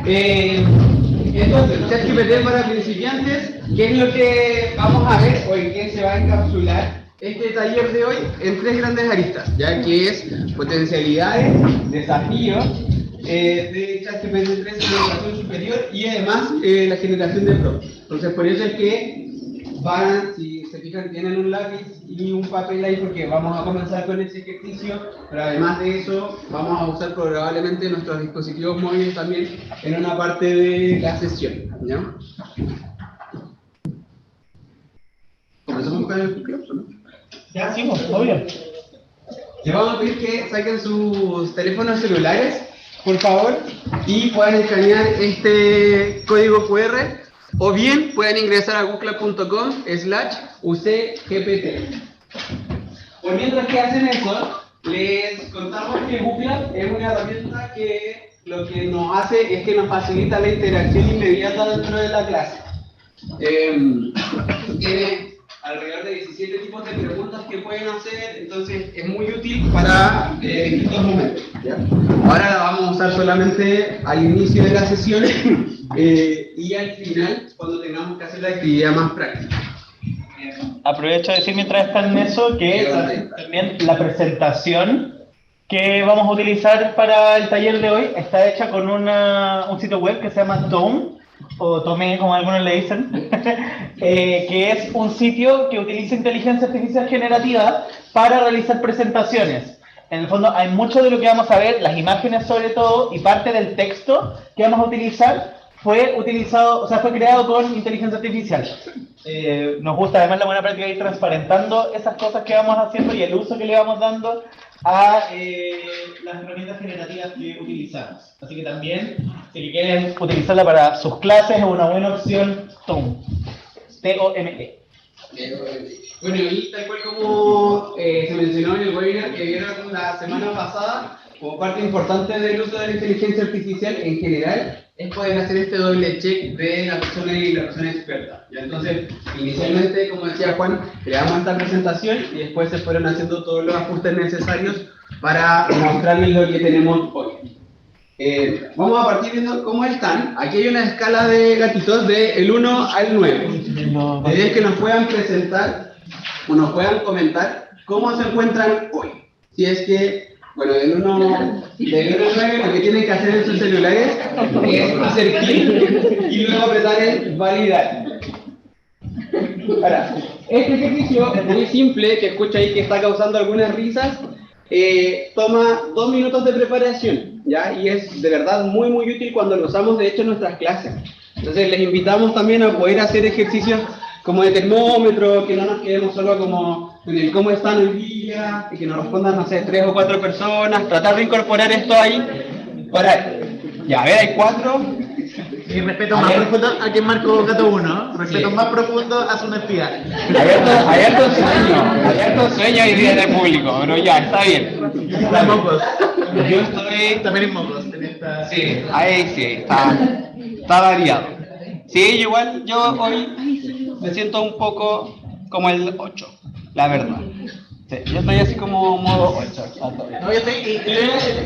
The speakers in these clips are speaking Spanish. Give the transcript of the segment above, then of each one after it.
Entonces, ChatGPT para principiantes, ¿qué es lo que vamos a ver o en qué se va a encapsular este taller de hoy? En tres grandes aristas, ya que es potencialidades, desafíos de ChatGPT 3 en educación superior y además la generación de prompts. Entonces, por eso es que si se fijan, tienen un lápiz y un papel ahí porque vamos a comenzar con ese ejercicio, pero además de eso vamos a usar probablemente nuestros dispositivos móviles también en una parte de la sesión, ¿ya? ¿Comenzamos con el clauso, no? Ya, sí, obvio. Les vamos a pedir que saquen sus teléfonos celulares, por favor, y puedan escanear este código QR, o bien pueden ingresar a google.com/ucgpt. Por mientras que hacen eso, les contamos que Google es una herramienta que lo que nos hace es que nos facilita la interacción inmediata dentro de la clase. Tiene alrededor de 17 tipos de preguntas que pueden hacer, entonces es muy útil para distintos momentos, ¿ya? Ahora la vamos a usar solamente al inicio de la sesión y al final cuando tengamos que hacer la actividad más práctica. Aprovecho de decir mientras está en eso que también la presentación que vamos a utilizar para el taller de hoy está hecha con un sitio web que se llama Tome, o Tome como algunos le dicen, que es un sitio que utiliza inteligencia artificial generativa para realizar presentaciones. En el fondo hay mucho de lo que vamos a ver, las imágenes sobre todo, y parte del texto que vamos a utilizar fue creado con inteligencia artificial. Nos gusta además la buena práctica de ir transparentando esas cosas que vamos haciendo y el uso que le vamos dando a las herramientas generativas que utilizamos. Así que también, si quieren utilizarla para sus clases, es una buena opción Tome. T-O-M-E. Bueno, y tal cual como se mencionó en el webinar que vieron la semana pasada, como parte importante del uso de la inteligencia artificial en general, es poder hacer este doble check de la persona y la persona experta. ¿Ya? Entonces, inicialmente, como decía Juan, creamos esta presentación y después se fueron haciendo todos los ajustes necesarios para mostrarles lo que tenemos hoy. Vamos a partir viendo cómo están. Aquí hay una escala de gatitos del 1 al 9. La idea es que nos puedan presentar o nos puedan comentar cómo se encuentran hoy. Si es que, bueno, del 1 al 9 lo que tienen que hacer en sus celulares es hacer clic y luego apretar el validar. Ahora, este ejercicio es muy simple, que escucha ahí que está causando algunas risas. Toma 2 minutos de preparación, ¿ya? Y es de verdad muy útil cuando lo usamos de hecho en nuestras clases. Entonces les invitamos también a poder hacer ejercicios como de termómetro, que no nos quedemos solo como en el cómo están hoy día, y que nos respondan, no sé, 3 o 4 personas, tratar de incorporar esto ahí. Ya, a ver, hay 4. Y respeto más profundo a quien marcó Gato 1, respeto más profundo a su honestidad. Hay harto sueño hoy día de público, pero ya, está bien. Está en mocos. Yo estoy también en mocos. En esta... Sí, ahí sí, está variado. Sí, igual yo hoy me siento un poco como el 8, la verdad. Sí, yo estoy así como modo 8. No, yo estoy, y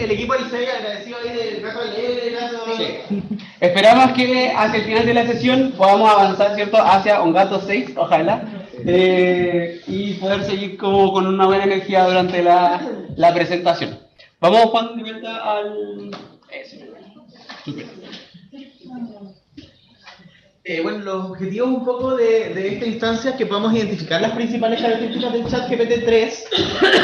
el equipo del 6 agradecido ahí del Gato Alegre, Gato... Sí. Esperamos que hacia el final de la sesión podamos avanzar, ¿cierto?, hacia un Gato 6, ojalá, y poder seguir como con una buena energía durante la presentación. Vamos, Juan, de vuelta al... Eso. Super. Bueno, los objetivos un poco de esta instancia es que podamos identificar las principales características del chat GPT-3.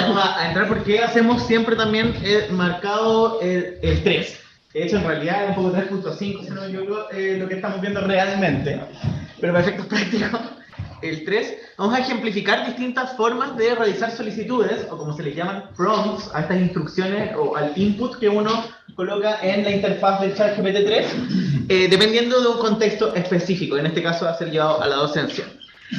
Vamos a entrar porque hacemos siempre también marcado el 3. De hecho, en realidad es un poco 3.5, si no me equivoco, lo que estamos viendo realmente. Pero para efectos prácticos, el 3. Vamos a ejemplificar distintas formas de realizar solicitudes, o como se les llaman prompts, a estas instrucciones o al input que uno coloca en la interfaz del chat GPT-3, dependiendo de un contexto específico, en este caso va a ser llevado a la docencia.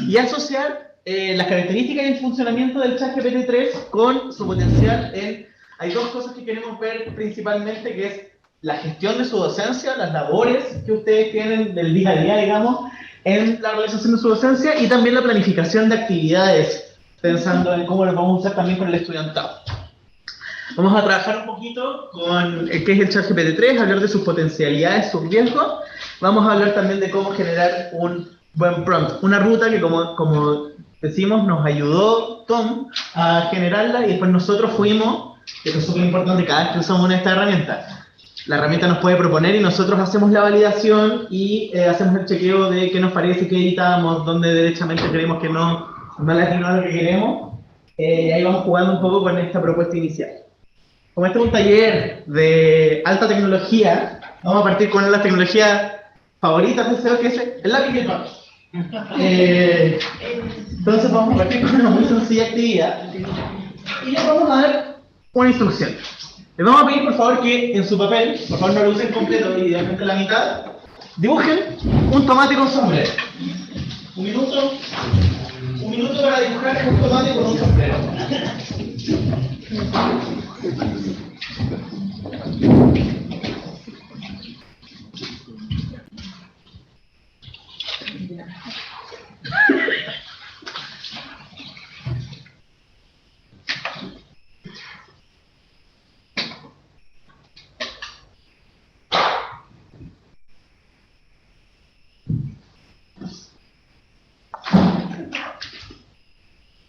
Y asociar las características y el funcionamiento del chat GPT-3 con su potencial en... Hay dos cosas que queremos ver principalmente, que es la gestión de su docencia, las labores que ustedes tienen del día a día, digamos, en la realización de su docencia, y también la planificación de actividades, pensando en cómo lo vamos a usar también con el estudiantado. Vamos a trabajar un poquito con qué es el ChatGPT 3, hablar de sus potencialidades, sus riesgos. Vamos a hablar también de cómo generar un buen prompt, una ruta que como decimos nos ayudó Tom a generarla y después nosotros fuimos, que esto es súper importante cada vez que usamos una de estas herramientas. La herramienta nos puede proponer y nosotros hacemos la validación y hacemos el chequeo de qué nos parece, qué editamos, dónde derechamente creemos que no le atinó a lo que queremos. Y ahí vamos jugando un poco con esta propuesta inicial. Como este es un taller de alta tecnología, vamos a partir con las tecnologías favoritas de SEO, que es el lápiz y el papel. Entonces vamos a partir con una muy sencilla actividad y les vamos a dar una instrucción. Les vamos a pedir por favor que en su papel, por favor no lo usen completo, idealmente la mitad, dibujen un tomate con sombrero. Un minuto para dibujar un tomate con un sombrero.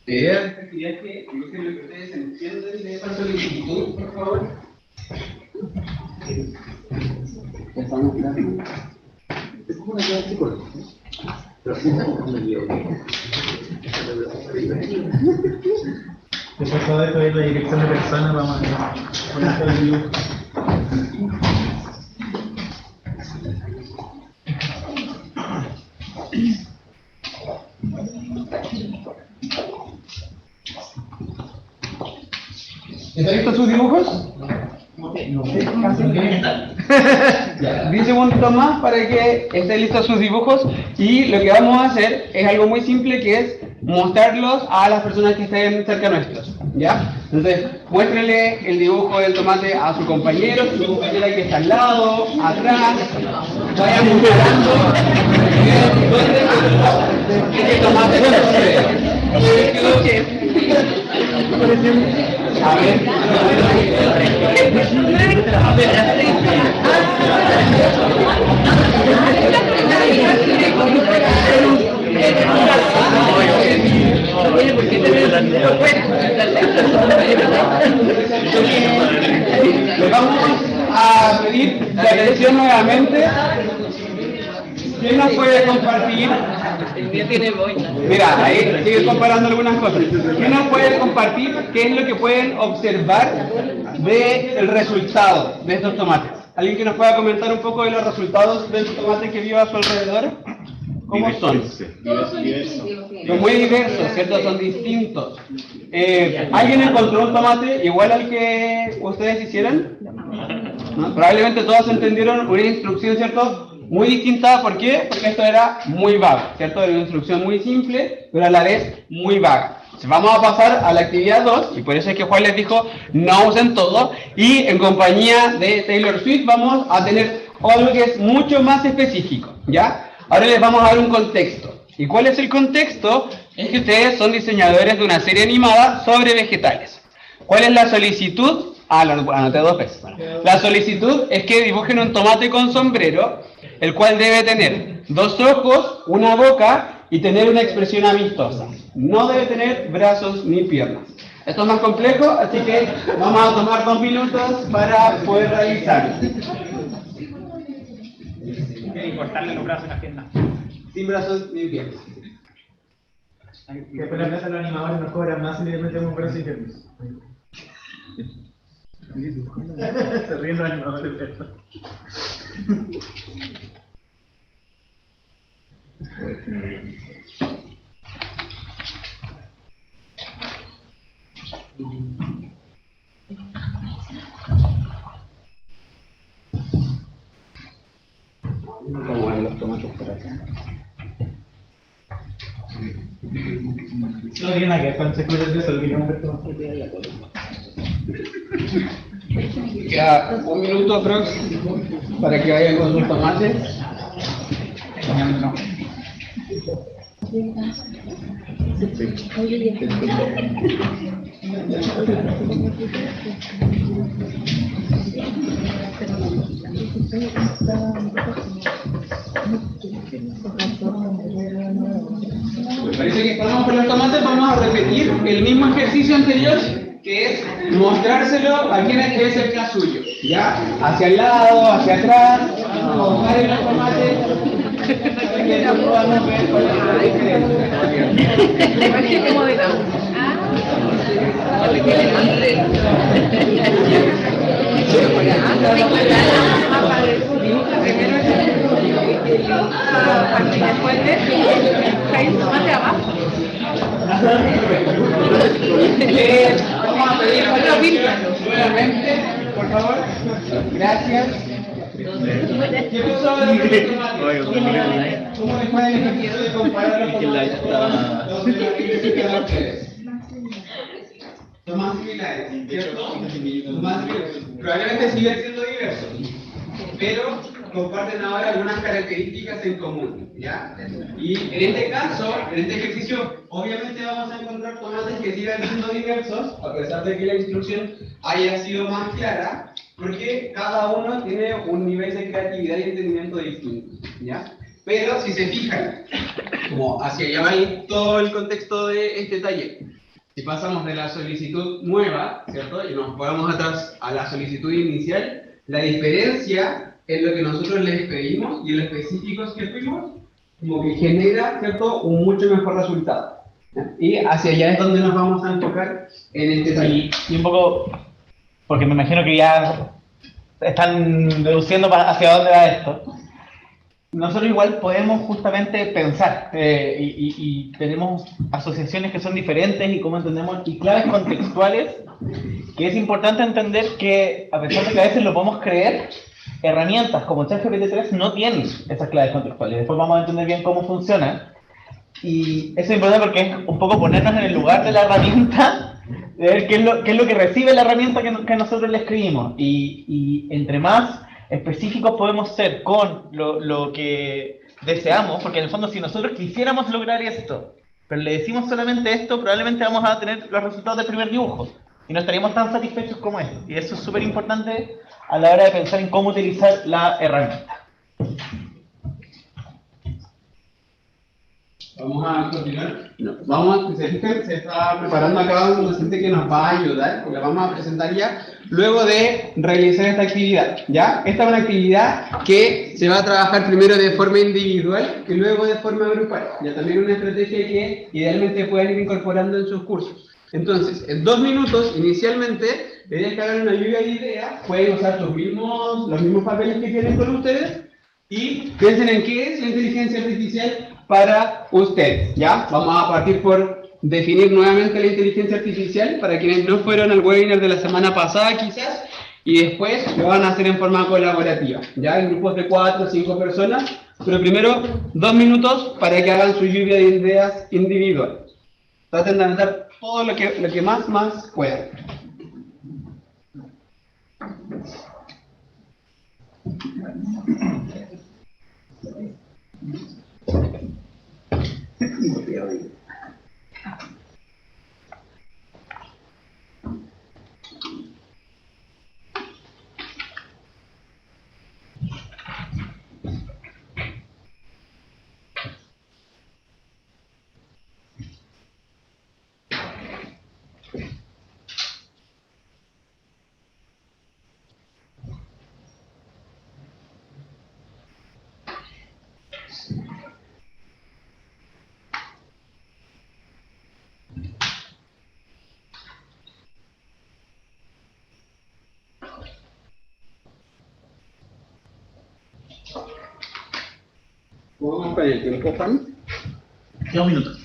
La idea de esta actividad es que dibujen lo que ustedes entienden de esa solicitud, por favor. Después todo esto es la dirección de personas, vamos a poner el dibujo. ¿Están listos sus dibujos? No sé, casi tiene que estar. Ya, 10 segundos más para que estén listos sus dibujos y lo que vamos a hacer es algo muy simple que es mostrarlos a las personas que estén cerca nuestros, ¿ya? Entonces, muéstrenle el dibujo del tomate a su compañero, su compañera que está al lado, atrás, vayan mostrando dónde el tomate a ver. Les vamos a pedir la atención nuevamente. ¿Quién nos puede compartir? El mío tiene boina. Mira, ahí sigue comparando algunas cosas. ¿Quién nos puede compartir qué es lo que pueden observar del resultado de estos tomates? ¿Alguien que nos pueda comentar un poco de los resultados de los tomates que vio a su alrededor? ¿Cómo son? Todos son distintos. Son muy diversos, ¿cierto? Son distintos. ¿Alguien encontró un tomate igual al que ustedes hicieron? ¿No? Probablemente todos entendieron una instrucción, ¿cierto? Muy distinta, ¿por qué? Porque esto era muy vago, ¿cierto? Era una instrucción muy simple, pero a la vez muy vaga. Entonces vamos a pasar a la actividad 2, y por eso es que Juan les dijo, no usen todo, y en compañía de Taylor Swift vamos a tener algo que es mucho más específico, ¿ya? Ahora les vamos a dar un contexto. ¿Y cuál es el contexto? Es que ustedes son diseñadores de una serie animada sobre vegetales. ¿Cuál es la solicitud? Lo anoté 2 veces. Bueno. La solicitud es que dibujen un tomate con sombrero, el cual debe tener 2 ojos, una boca y tener una expresión amistosa. No debe tener brazos ni piernas. Esto es más complejo, así que vamos a tomar 2 minutos para poder realizarlo. Y cortarle los brazos y las piernas. Sin brazos ni piernas. Después la casa los animadores nos cobran más y le metemos brazos y piernas. Se ríen los animadores de esto. Vamos a ver los tomates por acá. No tiene nada que ver con secretos de eso, lo que no ver todo. Queda 1 minuto aprox para que vayan con sus tomates. Me parece que estamos con los tomates, vamos a repetir el mismo ejercicio anterior, que es mostrárselo a quien es cerca suyo, ¿ya? Hacia el lado, hacia atrás, mojar los tomates, para que ya podamos ver cuál es la diferencia. Imagínate cómo de la que le después de tomate abajo. Vamos a pedir nuevamente, por favor. Gracias. ¿Qué pasó de los tomates? ¿Cómo les fue el ejercicio de comparar los tomates con los ustedes? Son más similares, ¿cierto? Son más similares. Probablemente siguen siendo diversos, pero comparten ahora algunas características en común, ¿ya? Y en este caso, en este ejercicio, obviamente vamos a encontrar tomates que sigan siendo diversos, a pesar de que la instrucción haya sido más clara, porque cada uno tiene un nivel de creatividad y entendimiento distinto, ¿ya? Pero si se fijan, como hacia allá va todo el contexto de este taller, si pasamos de la solicitud nueva, ¿cierto? Y nos ponemos atrás a la solicitud inicial, la diferencia en lo que nosotros les pedimos y en lo específicos que fuimos, como que genera, ¿cierto?, un mucho mejor resultado. Y hacia allá es donde nos vamos a enfocar en este taller. Y un poco, porque me imagino que ya están deduciendo hacia dónde va esto. Nosotros igual podemos justamente pensar y tenemos asociaciones que son diferentes y cómo entendemos, y claves contextuales, que es importante entender que a pesar de que a veces lo podemos creer, herramientas como ChatGPT 3 no tienen esas claves contextuales. Después vamos a entender bien cómo funcionan. Y eso es importante porque es un poco ponernos en el lugar de la herramienta, de ver qué es lo que recibe la herramienta que nosotros le escribimos. Y entre más específicos podemos ser con lo que deseamos, porque en el fondo si nosotros quisiéramos lograr esto, pero le decimos solamente esto, probablemente vamos a tener los resultados del primer dibujo y no estaríamos tan satisfechos como esto. Y eso es súper importante a la hora de pensar en cómo utilizar la herramienta. Vamos a continuar. Se está preparando acá un docente que nos va a ayudar, porque la vamos a presentar ya luego de realizar esta actividad, ¿ya? Esta es una actividad que se va a trabajar primero de forma individual y luego de forma grupal. Ya también una estrategia que idealmente pueden ir incorporando en sus cursos. Entonces, en 2 minutos, inicialmente, la idea es que hagan una lluvia de ideas, pueden usar los mismos papeles que tienen con ustedes y piensen en qué es la inteligencia artificial para ustedes, ¿ya? Vamos a partir por definir nuevamente la inteligencia artificial para quienes no fueron al webinar de la semana pasada quizás, y después lo van a hacer en forma colaborativa, ¿ya? En grupos de 4 o 5 personas, pero primero 2 minutos para que hagan su lluvia de ideas individuales. Traten de anotar todo lo que más puedan. Vamos con el tiempo, Juan. 2 minutos.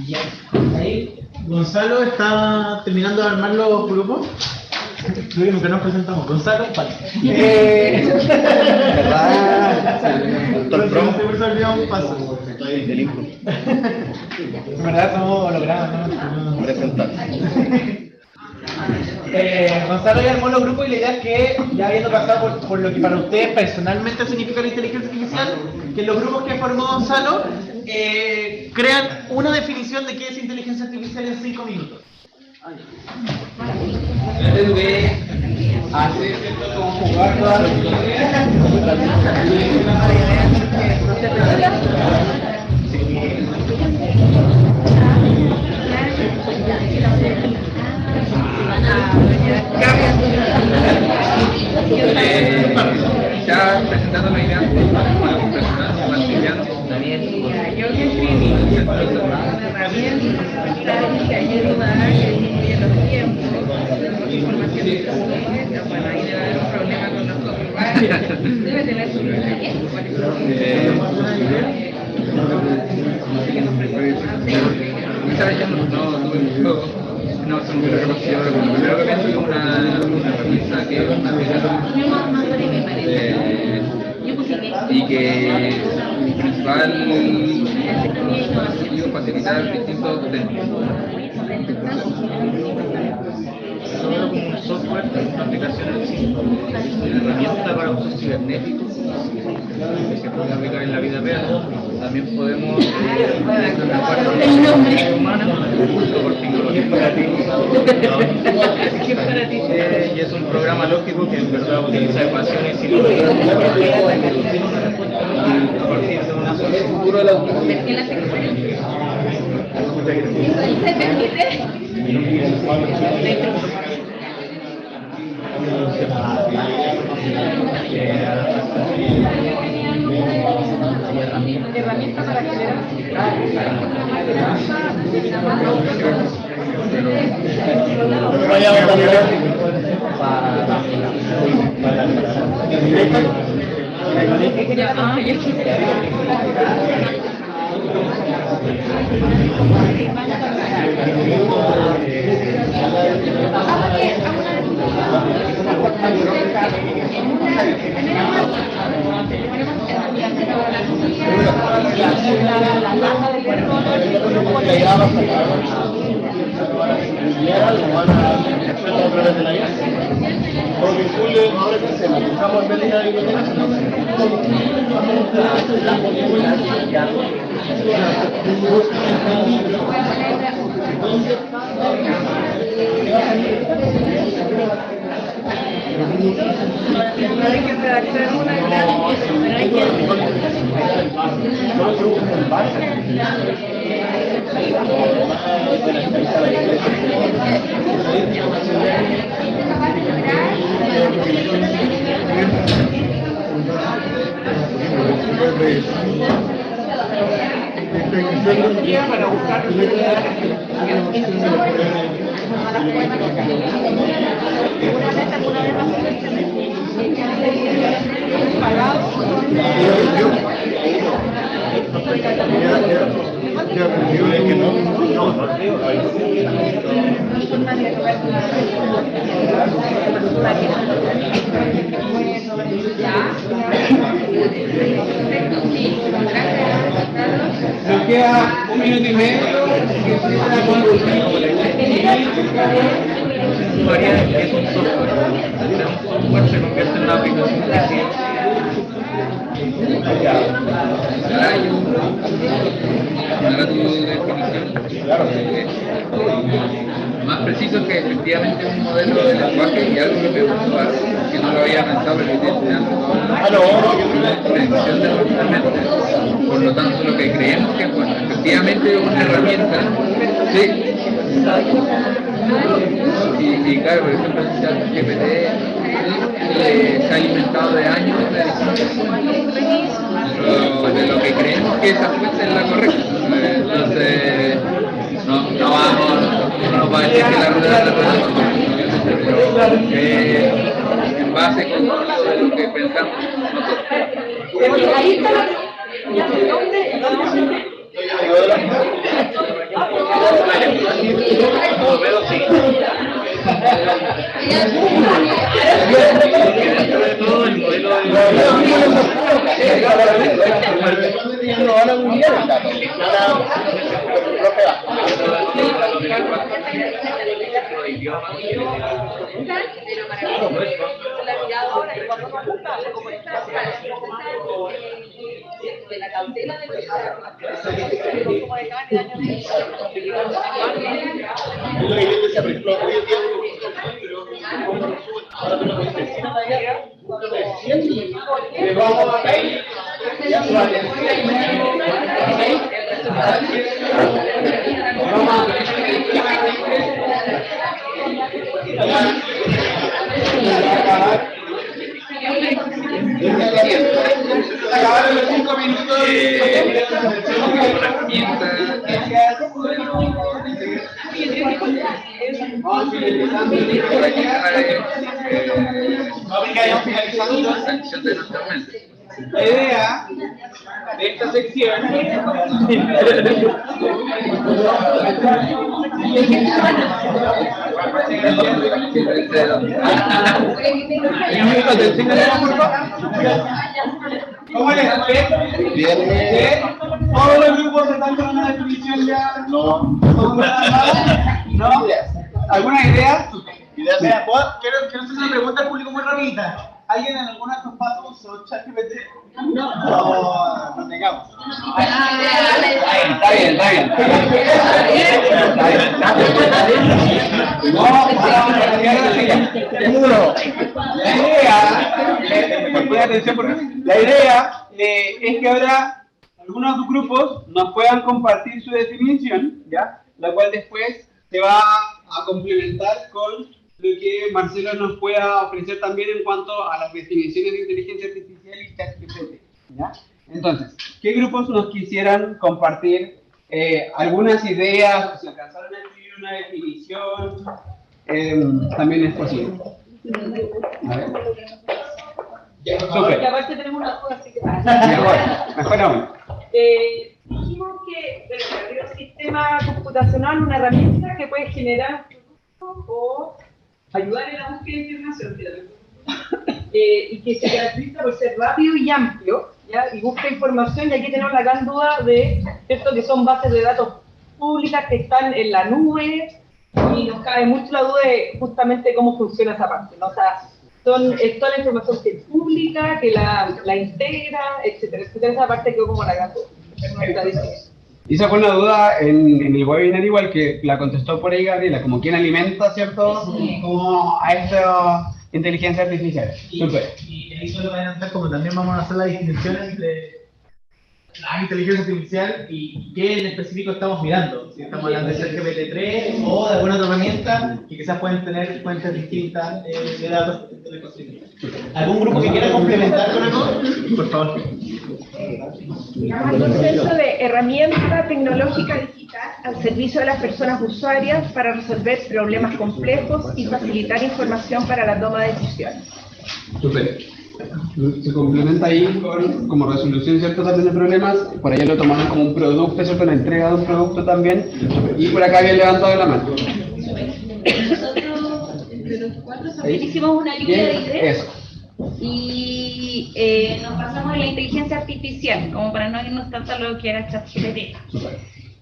Ya, ahí Gonzalo está terminando de armar los grupos. Creo que nos presentamos. Gonzalo, vale. Gonzalo siempre se olvida un paso. En verdad somos hologramas, ¿no? Presentar. Gonzalo ya armó los grupos y la idea es que, ya habiendo pasado por lo que para ustedes personalmente significa la inteligencia artificial, que los grupos que formó Gonzalo crean una definición de qué es inteligencia artificial en 5 minutos. Antes de hacer esto como jugar todas las ya presentando la idea como personal, Martiliano, Yo que escribí una herramienta que ayuda a que disminuye los tiempos, información disponible, bueno, ahí debe haber un problema con nosotros, debe tener su muchas veces no tuve mucho, no son muy reconocidos, pero lo primero que pienso es una herramienta que es una aplicación y que su principal objetivo es facilitar distintos técnicos. Solo como un software, una aplicación en sí, una herramienta para uso cibernético que se puede aplicar en la vida real. También podemos trabajar con la humana por tecnología. Y es un programa lógico que en verdad utiliza ecuaciones y lógica a partir de una solución. herramienta para generar hay que redactar una gráfica, pero hay que para buscar Nos queda 1 minuto y medio. Es un software. Un software se convierte en una aplicación. Ahora tu definición más precisa. preciso que efectivamente es un modelo de lenguaje y algo que me gustó, que no lo había pensado, pero que tiene una predicción de nuestra mente. Por lo tanto, lo que creemos que, bueno, efectivamente es una herramienta, sí. Y claro, por ejemplo, el ChatGPT se ha alimentado de años de lo que creemos que esa fuente es la correcta. Entonces, no nos va a decir que la rueda es la rueda, pero en base con todo de lo que pensamos nosotros. Ahí está la... de la cautela de acabaron los 5 minutos la idea de esta sección ¿cómo les fue? ¿Todos los grupos están con una definición ya? No. ¿No? ¿Alguna idea? Mira, quiero hacer una pregunta al público muy rapidita. ¿Alguien en alguna de estos pasos usó ChatGPT? No, no negamos. Está bien. La idea es que ahora algunos grupos nos puedan compartir su definición, ¿ya? La cual después se va a complementar con lo que Marcelo nos pueda ofrecer también en cuanto a las definiciones de inteligencia artificial y ChatGPT, ¿ya? Entonces, ¿qué grupos nos quisieran compartir algunas ideas? Si alcanzaron a escribir una definición, también es posible. A ver. Porque aparte tenemos una cosa así que... Mejor aún. Dijimos que el sistema computacional es una herramienta que puede generar o ayudar en la búsqueda de información, y que se caracteriza por ser rápido y amplio, ¿ya? Y busca información, y aquí tenemos la gran duda de esto que son bases de datos públicas que están en la nube, y nos cabe mucho la duda de justamente cómo funciona esa parte, ¿no? O sea, es toda la información que es pública, que la integra, etcétera. Esa parte quedó como la gran duda. Y sacó una duda en el webinar igual que la contestó por ahí Gabriela, como quién alimenta, ¿cierto? Como a esta inteligencia artificial. Súper. Y ahí solo van a entrar como también vamos a hacer la distinción entre la inteligencia artificial y qué en específico estamos mirando. Si estamos hablando de ChatGPT-3 o de alguna otra herramienta que quizás pueden tener fuentes distintas de datos del ecosistema. ¿Algún grupo que quiera complementar con algo? Por favor. El concepto de herramienta tecnológica digital al servicio de las personas usuarias para resolver problemas complejos y facilitar información para la toma de decisiones. Súper. Se complementa ahí con como resolución, ¿cierto? También de problemas. Por allá lo tomaron como un producto, ¿cierto? La entrega de un producto también. Y por acá habían levantado la mano. Nosotros, entre los cuatro, también hicimos una lluvia de ideas. Eso. Y nos basamos en la inteligencia artificial, como para no irnos tanto a lo que era ChatGPT.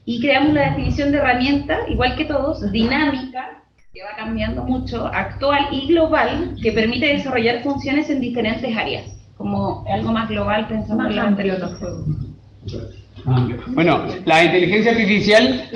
Y creamos la definición de herramienta, igual que todos, dinámica, que va cambiando mucho, actual y global, que permite desarrollar funciones en diferentes áreas, como algo más global pensando en lo anterior. Bueno, la inteligencia artificial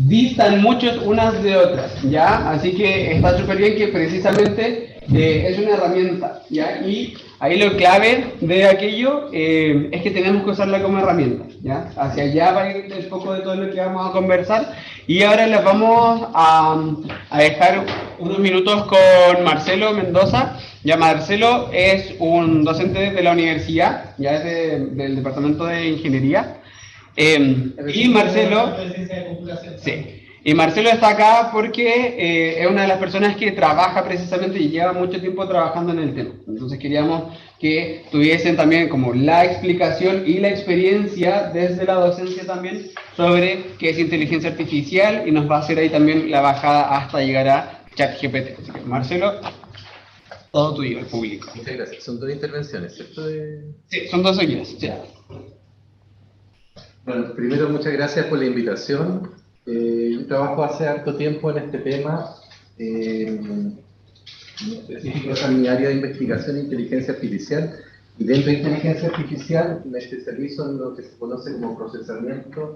distan muchos unas de otras, ¿ya? Así que está súper bien que precisamente es una herramienta, ¿ya? Y ahí lo clave de aquello es que tenemos que usarla como herramienta, ¿ya? Hacia allá va a ir el foco de todo lo que vamos a conversar. Y ahora les vamos a dejar unos minutos con Marcelo Mendoza. Ya Marcelo es un docente de la universidad, ya es del Departamento de Ingeniería. Y Marcelo... Sí. Y Marcelo está acá porque es una de las personas que trabaja precisamente y lleva mucho tiempo trabajando en el tema. Entonces queríamos que tuviesen también como la explicación y la experiencia desde la docencia también sobre qué es inteligencia artificial y nos va a hacer ahí también la bajada hasta llegar a ChatGPT. Así que Marcelo, todo tuyo, el público. Muchas gracias. Son 2 intervenciones, ¿cierto? Sí, son 2 seguidas. Sí. Bueno, primero muchas gracias por la invitación. Yo trabajo hace harto tiempo en este tema, en específico en mi área de investigación e inteligencia artificial, y dentro de inteligencia artificial me especializo en lo que se conoce como procesamiento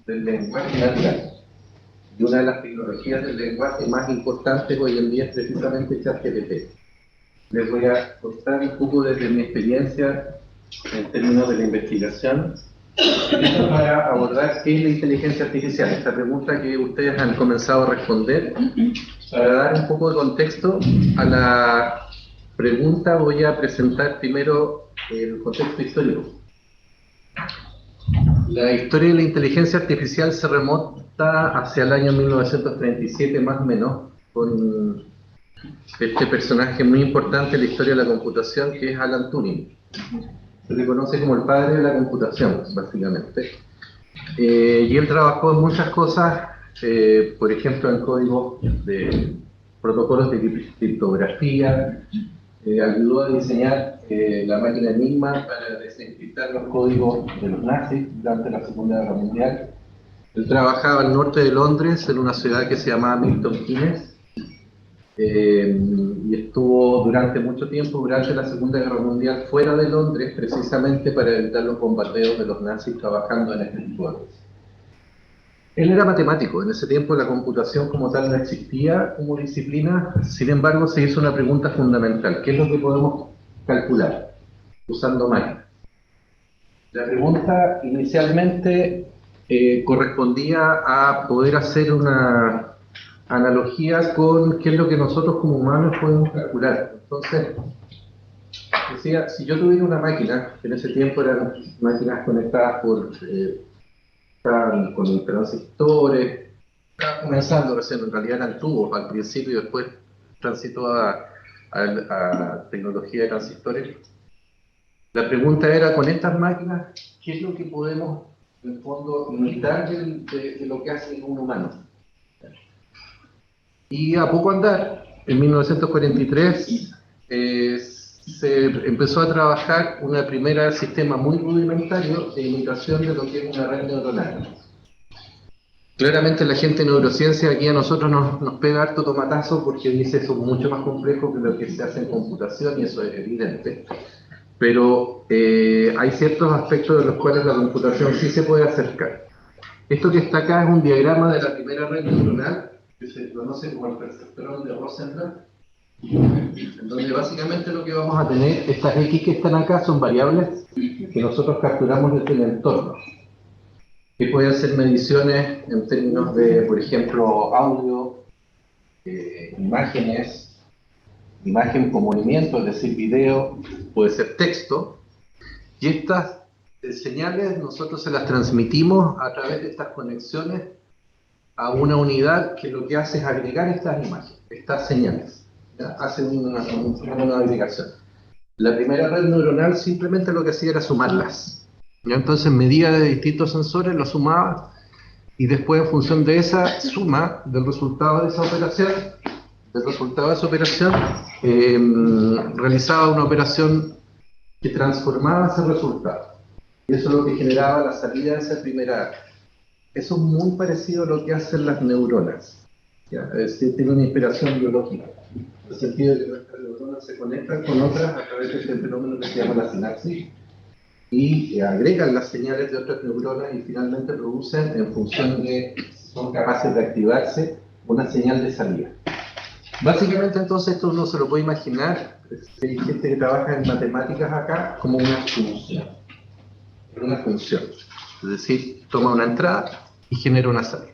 del lenguaje natural. Y una de las tecnologías del lenguaje más importantes hoy en día es precisamente ChatGPT. Les voy a contar un poco desde mi experiencia en términos de la investigación. Esto para abordar qué es la inteligencia artificial, esta pregunta que ustedes han comenzado a responder. Para dar un poco de contexto a la pregunta, voy a presentar primero el contexto histórico. La historia de la inteligencia artificial se remonta hacia el año 1937 más o menos, con este personaje muy importante en la historia de la computación que es Alan Turing. Se le conoce como el padre de la computación, básicamente. Y él trabajó en muchas cosas, por ejemplo, en códigos de protocolos de criptografía, ayudó a diseñar la máquina Enigma para desencriptar los códigos de los nazis durante la Segunda Guerra Mundial. Él trabajaba al norte de Londres, en una ciudad que se llamaba Milton Keynes, y estuvo durante mucho tiempo, durante la Segunda Guerra Mundial, fuera de Londres, precisamente para evitar los bombardeos de los nazis, trabajando en este tipo de cosas. Él era matemático, en ese tiempo la computación como tal no existía como disciplina, sin embargo se hizo una pregunta fundamental: ¿qué es lo que podemos calcular usando máquinas? La pregunta inicialmente correspondía a poder hacer una analogía con qué es lo que nosotros como humanos podemos calcular. Entonces, decía, si yo tuviera una máquina, que en ese tiempo eran máquinas conectadas por con transistores, estaba comenzando recién, en realidad eran tubos al principio y después transitó a tecnología de transistores. La pregunta era, con estas máquinas, ¿qué es lo que podemos, en el fondo, imitar de lo que hace un humano? Y a poco andar, en 1943, se empezó a trabajar un primer sistema muy rudimentario de imitación de lo que es una red neuronal. Claramente la gente de neurociencia aquí a nosotros nos pega harto tomatazo porque dice eso es mucho más complejo que lo que se hace en computación, y eso es evidente. Pero hay ciertos aspectos de los cuales la computación sí se puede acercar. Esto que está acá es un diagrama de la primera red neuronal, que se conoce como el perceptrón de Rosenblatt, en donde básicamente lo que vamos a tener, estas X que están acá son variables que nosotros capturamos desde el entorno, que pueden ser mediciones en términos de, por ejemplo, audio, imágenes, imagen con movimiento, es decir, video, puede ser texto, y estas señales nosotros se las transmitimos a través de estas conexiones a una unidad que lo que hace es agregar estas imágenes, estas señales. ¿Ya? Hace un fenómeno de agregación. La primera red neuronal simplemente lo que hacía era sumarlas. ¿Ya? Entonces medía de distintos sensores, lo sumaba, y después en función de esa suma, del resultado de esa operación, realizaba una operación que transformaba ese resultado. Y eso es lo que generaba la salida de esa primera. Eso es muy parecido a lo que hacen las neuronas. ¿Ya? Es decir, tiene una inspiración biológica. En el sentido de que nuestras neuronas se conectan con otras a través de este fenómeno que se llama la sinapsis y agregan las señales de otras neuronas y finalmente producen, en función de son capaces de activarse una señal de salida. Básicamente entonces esto uno se lo puede imaginar, si hay gente que trabaja en matemáticas acá, como una función. Una función. Es decir, toma una entrada y genera una salida.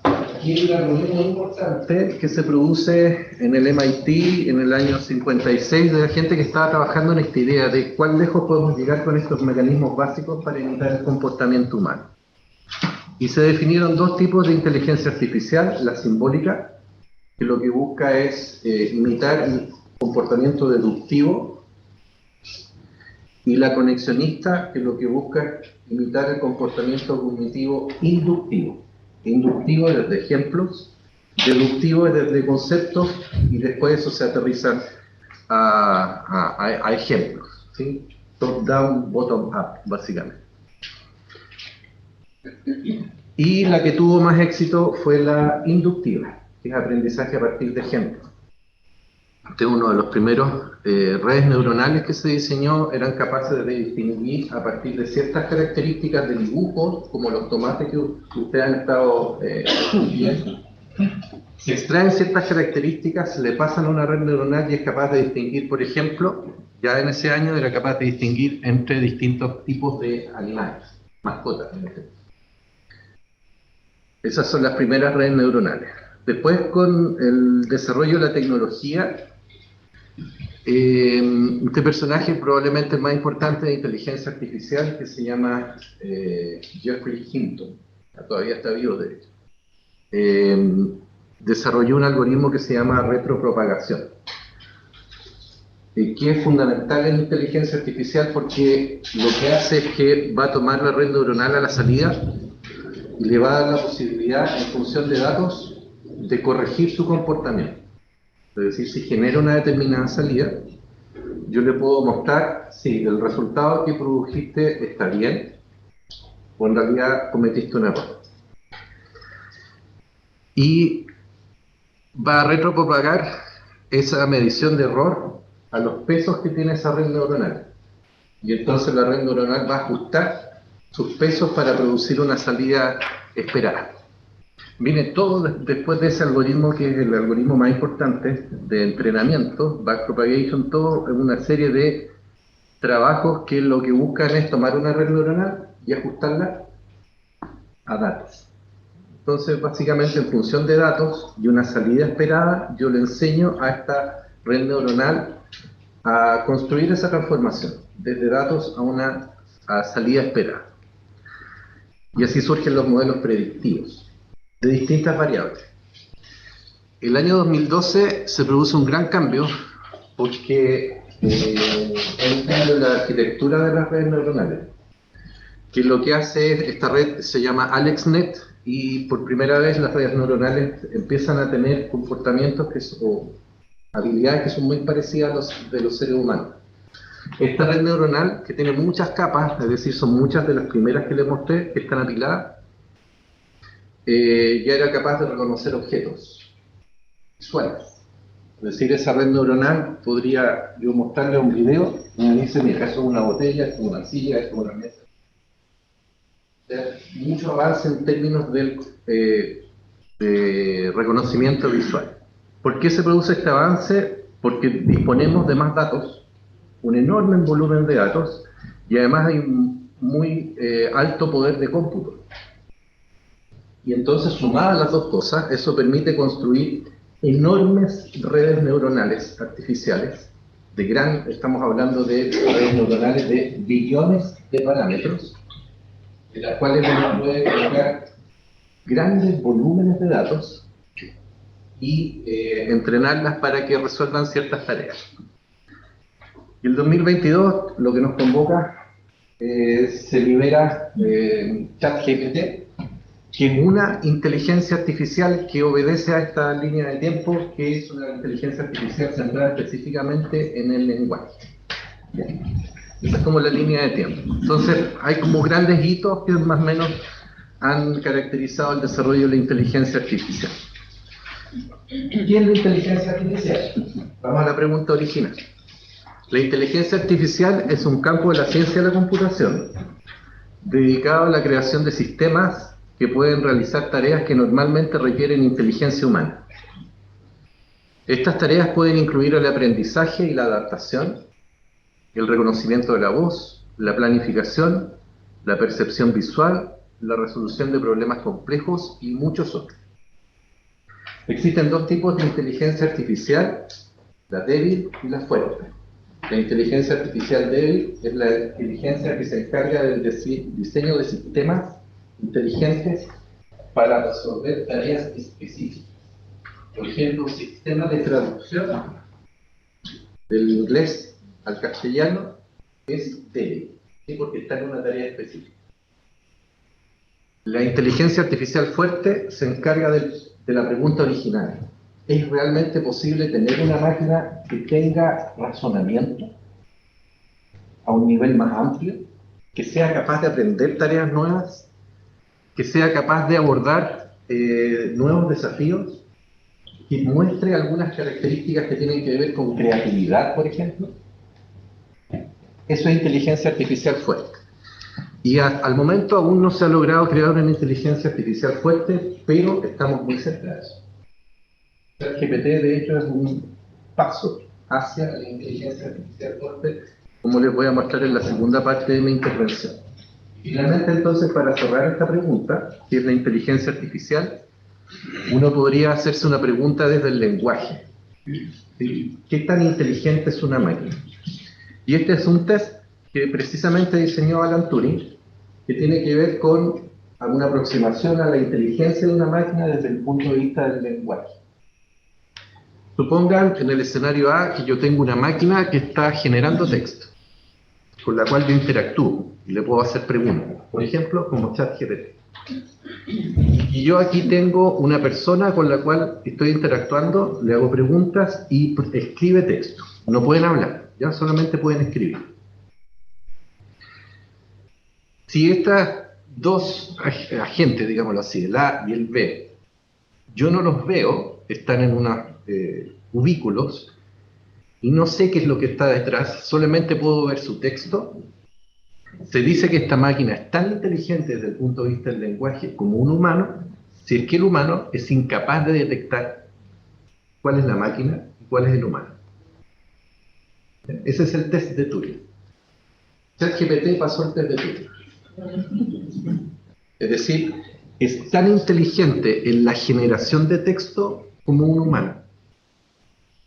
Aquí hay un argumento muy importante que se produce en el MIT en el año 56 de la gente que estaba trabajando en esta idea de cuán lejos podemos llegar con estos mecanismos básicos para imitar el comportamiento humano. Y se definieron dos tipos de inteligencia artificial, la simbólica, que lo que busca es imitar el comportamiento deductivo, y la conexionista, que lo que busca es imitar el comportamiento cognitivo inductivo. Inductivo es desde ejemplos, deductivo es desde conceptos, y después eso se aterriza a ejemplos, ¿sí? Top down, bottom up, básicamente. Y la que tuvo más éxito fue la inductiva, que es aprendizaje a partir de ejemplos. Este es uno de los primeros redes neuronales que se diseñó, eran capaces de distinguir a partir de ciertas características de dibujos, como los tomates que ustedes han estado viendo. Se extraen ciertas características, se le pasan a una red neuronal y es capaz de distinguir, por ejemplo, ya en ese año era capaz de distinguir entre distintos tipos de animales, mascotas. Esas son las primeras redes neuronales. Después, con el desarrollo de la tecnología, este personaje probablemente el más importante de inteligencia artificial, que se llama Geoffrey Hinton, todavía está vivo de hecho, desarrolló un algoritmo que se llama retropropagación, que es fundamental en inteligencia artificial porque lo que hace es que va a tomar la red neuronal a la salida y le va a dar la posibilidad, en función de datos, de corregir su comportamiento. Es decir, si genera una determinada salida, yo le puedo mostrar si el resultado que produjiste está bien o en realidad cometiste un error. Y va a retropropagar esa medición de error a los pesos que tiene esa red neuronal. Y entonces la red neuronal va a ajustar sus pesos para producir una salida esperada. Viene todo después de ese algoritmo, que es el algoritmo más importante de entrenamiento, backpropagation, todo en una serie de trabajos que lo que buscan es tomar una red neuronal y ajustarla a datos. Entonces, básicamente, en función de datos y una salida esperada, yo le enseño a esta red neuronal a construir esa transformación, desde datos a una salida esperada. Y así surgen los modelos predictivos de distintas variables. El año 2012 se produce un gran cambio porque hay un cambio en la arquitectura de las redes neuronales, que lo que hace esta red se llama AlexNet, y por primera vez las redes neuronales empiezan a tener comportamientos o habilidades que son muy parecidas a los de los seres humanos. Esta red neuronal, que tiene muchas capas, es decir, son muchas de las primeras que les mostré, que están apiladas, ya era capaz de reconocer objetos visuales. Es decir, esa red neuronal podría yo mostrarle un video y me dice, mira, eso es una botella, esto es una silla, esto es una mesa. O sea, mucho avance en términos de reconocimiento visual. ¿Por qué se produce este avance? Porque disponemos de más datos, un enorme volumen de datos, y además hay un muy alto poder de cómputo. Y entonces, sumadas las dos cosas, eso permite construir enormes redes neuronales artificiales, estamos hablando de redes neuronales de billones de parámetros, de las cuales uno puede colocar grandes volúmenes de datos y entrenarlas para que resuelvan ciertas tareas. Y el 2022 lo que nos convoca, se libera ChatGPT, que es una inteligencia artificial que obedece a esta línea de tiempo, que es una inteligencia artificial centrada específicamente en el lenguaje. Bien. Esa es como la línea de tiempo. Entonces, hay como grandes hitos que más o menos han caracterizado el desarrollo de la inteligencia artificial. ¿Qué es la inteligencia artificial? Vamos a la pregunta original. La inteligencia artificial es un campo de la ciencia de la computación dedicado a la creación de sistemas que pueden realizar tareas que normalmente requieren inteligencia humana. Estas tareas pueden incluir el aprendizaje y la adaptación, el reconocimiento de la voz, la planificación, la percepción visual, la resolución de problemas complejos y muchos otros. Existen dos tipos de inteligencia artificial, la débil y la fuerte. La inteligencia artificial débil es la inteligencia que se encarga del diseño de sistemas inteligentes para resolver tareas específicas. Por ejemplo, un sistema de traducción del inglés al castellano es débil, ¿sí? Porque está en una tarea específica. La inteligencia artificial fuerte se encarga de la pregunta original. ¿Es realmente posible tener una máquina que tenga razonamiento a un nivel más amplio? Que sea capaz de aprender tareas nuevas, que sea capaz de abordar nuevos desafíos, que muestre algunas características que tienen que ver con creatividad, por ejemplo. Eso es inteligencia artificial fuerte. Y al momento aún no se ha logrado crear una inteligencia artificial fuerte, pero estamos muy cerca de eso. El GPT, de hecho, es un paso hacia la inteligencia artificial fuerte, como les voy a mostrar en la segunda parte de mi intervención. Finalmente, entonces, para cerrar esta pregunta, que es la inteligencia artificial, uno podría hacerse una pregunta desde el lenguaje. ¿Sí? ¿Qué tan inteligente es una máquina? Y este es un test que precisamente diseñó Alan Turing, que tiene que ver con una aproximación a la inteligencia de una máquina desde el punto de vista del lenguaje. Supongan en el escenario A que yo tengo una máquina que está generando texto, con la cual yo interactúo y le puedo hacer preguntas, por ejemplo, como ChatGPT. Y yo aquí tengo una persona con la cual estoy interactuando, le hago preguntas y escribe texto. No pueden hablar, ya solamente pueden escribir. Si estas dos agentes, digámoslo así, el A y el B, yo no los veo, están en unos cubículos, y no sé qué es lo que está detrás, solamente puedo ver su texto. Se dice que esta máquina es tan inteligente desde el punto de vista del lenguaje como un humano, si es que el humano es incapaz de detectar cuál es la máquina y cuál es el humano. Ese es el test de Turing. ChatGPT pasó el test de Turing. Es decir, es tan inteligente en la generación de texto como un humano.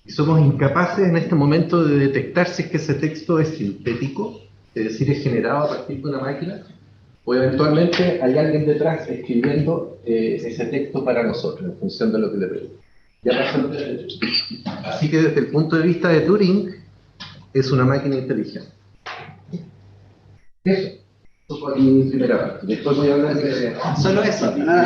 Y somos incapaces en este momento de detectar si es que ese texto es sintético, es decir, es generado a partir de una máquina, o eventualmente hay alguien detrás escribiendo ese texto para nosotros, en función de lo que le pregunto. Ya pasó el test de Turing. Así que desde el punto de vista de Turing, es una máquina inteligente. Eso fue mi primera parte. Después voy a hablar de... Solo eso, nada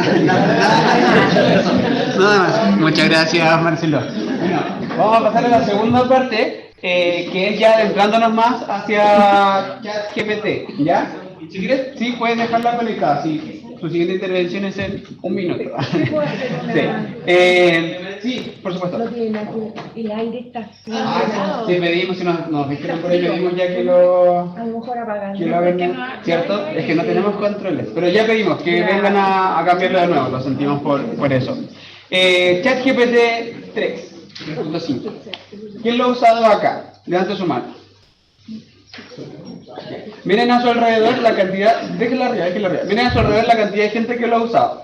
más. Muchas gracias, Marcelo. Bueno, vamos a pasar a la segunda parte, que es ya adentrándonos más hacia ChatGPT, ¿ya? Si quieres, sí, puedes dejarla conectada, sí. Su siguiente intervención es en 1 minuto. Sí, por supuesto. El aire está así. Sí, pedimos, si nos dijeron por ahí, pedimos ya que lo... A lo mejor apagando. Que lo hagan, ¿cierto? Es que no tenemos controles, pero ya pedimos que vengan a cambiarlo de nuevo, lo sentimos por eso. ChatGPT 3.5. ¿Quién lo ha usado acá? Levante su mano. Miren a su alrededor la cantidad, déjenlo arriba. Miren a su alrededor la cantidad de gente que lo ha usado.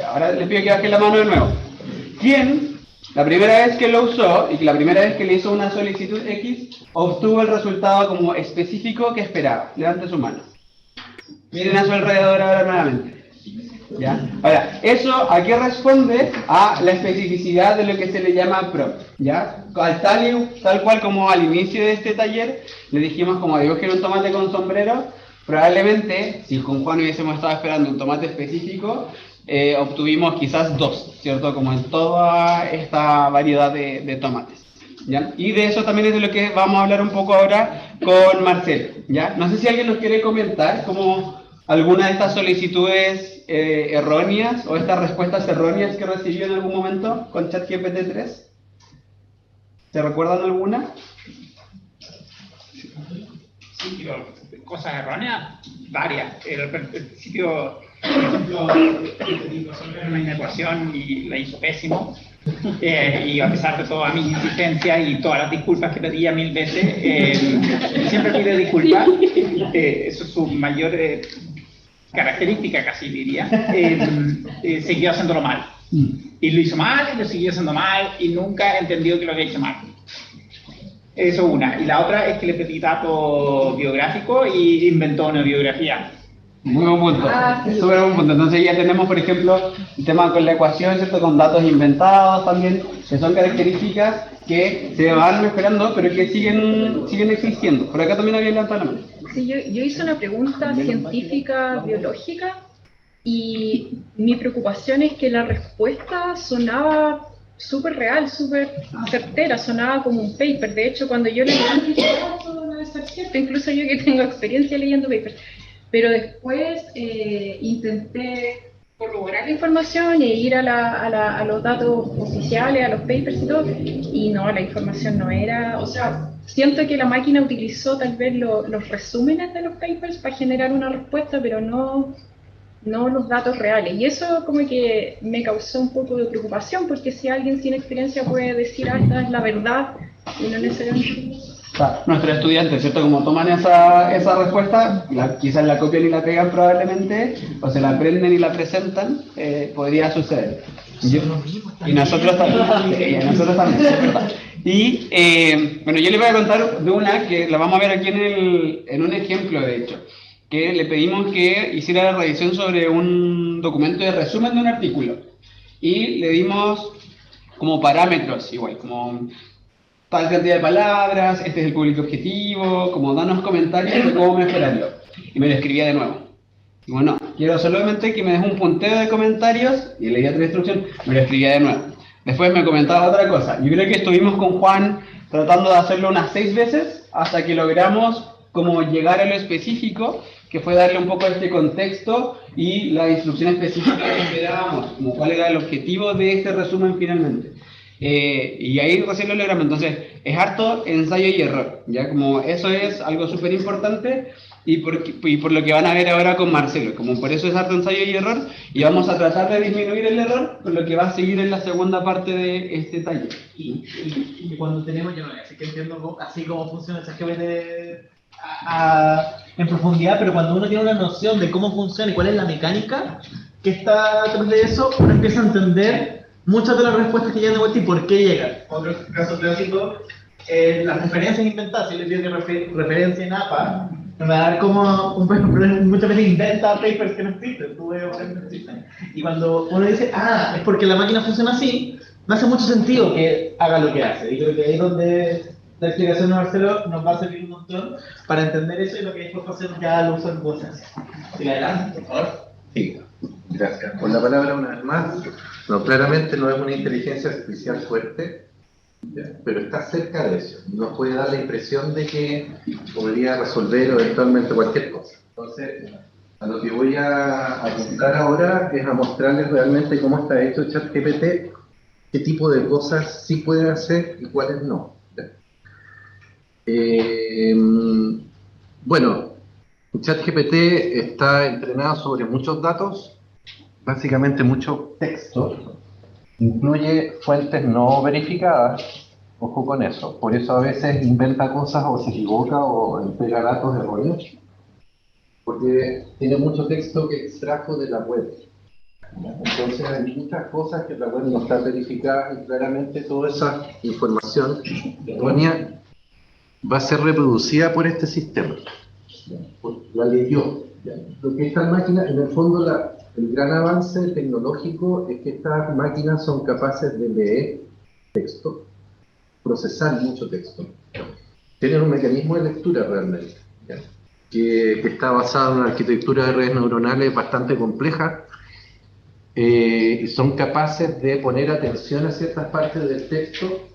Ahora les pido que bajen la mano de nuevo. ¿Quién, la primera vez que lo usó y que la primera vez que le hizo una solicitud X, obtuvo el resultado como específico que esperaba? Levante su mano. Miren a su alrededor ahora nuevamente. ¿Ya? Ahora, ¿eso a qué responde? A la especificidad de lo que se le llama prompt, ¿ya? Tal cual como al inicio de este taller le dijimos como dibujen un tomate con sombrero, probablemente, si con Juan hubiésemos estado esperando un tomate específico, obtuvimos quizás 2, ¿cierto? Como en toda esta variedad de tomates, ¿ya? Y de eso también es de lo que vamos a hablar un poco ahora con Marcelo, ¿ya? No sé si alguien nos quiere comentar como alguna de estas solicitudes erróneas o estas respuestas erróneas que recibió en algún momento con ChatGPT 3. ¿Se recuerdan alguna? Sí, cosas erróneas, varias. Al principio por ejemplo, resolver una ecuación y la hizo pésimo. Y a pesar de toda mi insistencia y todas las disculpas que pedía 1000 veces, siempre pide disculpas. Eso es su mayor característica, casi diría. Siguió haciéndolo mal. Y lo hizo mal, y lo siguió haciendo mal, y nunca entendió que lo había hecho mal. Eso una. Y la otra es que le pedí datos biográficos y inventó una biografía. Muy buen punto, es súper buen punto. Entonces ya tenemos, por ejemplo, el tema con la ecuación, ¿cierto? Con datos inventados también, que son características que se van mejorando, pero que siguen existiendo. Por acá también había levantado la mano. Sí, yo hice una pregunta científica, biológica, y mi preocupación es que la respuesta sonaba súper real, súper certera, sonaba como un paper. De hecho, cuando yo leí, dije, todo debe ser cierto, incluso yo que tengo experiencia leyendo papers. Pero después intenté corroborar la información e ir a los datos oficiales, a los papers y todo, y no, la información no era, o sea, siento que la máquina utilizó tal vez los resúmenes de los papers para generar una respuesta, pero no los datos reales. Y eso como que me causó un poco de preocupación, porque si alguien sin experiencia puede decir, esta es la verdad, y no necesariamente... Nuestros estudiantes, ¿cierto? Como toman esa respuesta, quizás la copian y la pegan probablemente, o se la aprenden y la presentan, podría suceder. Y nosotros también, es verdad. Y bueno, yo les voy a contar de una que la vamos a ver aquí en un ejemplo, de hecho, que le pedimos que hiciera la revisión sobre un documento de resumen de un artículo. Y le dimos como parámetros, igual, como... tal cantidad de palabras, este es el público objetivo, como danos comentarios de cómo mejorarlo. Y me lo escribía de nuevo. Y bueno, quiero solamente que me deje un punteo de comentarios, y leía otra instrucción, me lo escribía de nuevo. Después me comentaba otra cosa. Yo creo que estuvimos con Juan tratando de hacerlo unas 6 veces, hasta que logramos como llegar a lo específico, que fue darle un poco este contexto y la instrucción específica que dábamos, como cuál era el objetivo de este resumen finalmente. Y ahí recién lo logramos. Entonces es harto ensayo y error, ya como eso es algo súper importante, y por lo que van a ver ahora con Marcelo, como por eso es harto ensayo y error, y vamos a tratar de disminuir el error con lo que va a seguir en la segunda parte de este taller. Y cuando tenemos, yo no sé que entiendo así cómo funciona el ChatGPT en profundidad, pero cuando uno tiene una noción de cómo funciona y cuál es la mecánica que está detrás de eso, uno empieza a entender muchas de las respuestas que llegan de vuelta y por qué llegan. Otro caso clásico, las referencias inventadas. Si les digo que referencia en APA, me va a dar como muchas veces inventa papers que no existen, y cuando uno dice, es porque la máquina funciona así, me hace mucho sentido que haga lo que hace. Y creo que ahí es donde la explicación de Marcelo nos va a servir un montón para entender eso y lo que después pasemos ya al uso en cosas. ¿Sí, adelante, por favor? Sí, gracias. Con la palabra una vez más. No, claramente no es una inteligencia artificial fuerte, pero está cerca de eso. Nos puede dar la impresión de que podría resolver eventualmente cualquier cosa. Entonces, a lo que voy a apuntar ahora es a mostrarles realmente cómo está hecho ChatGPT, qué tipo de cosas sí puede hacer y cuáles no. Bueno, ChatGPT está entrenado sobre muchos datos, básicamente mucho texto, incluye fuentes no verificadas, ojo con eso, por eso a veces inventa cosas o se equivoca o entrega datos erróneos, porque tiene mucho texto que extrajo de la web. Entonces hay muchas cosas que la web no está verificada y claramente toda esa información errónea va a ser reproducida por este sistema. La leyó. Lo que estas máquinas, en el fondo, el gran avance tecnológico es que estas máquinas son capaces de leer texto, procesar mucho texto. Tienen un mecanismo de lectura realmente, que está basado en una arquitectura de redes neuronales bastante compleja, y son capaces de poner atención a ciertas partes del texto,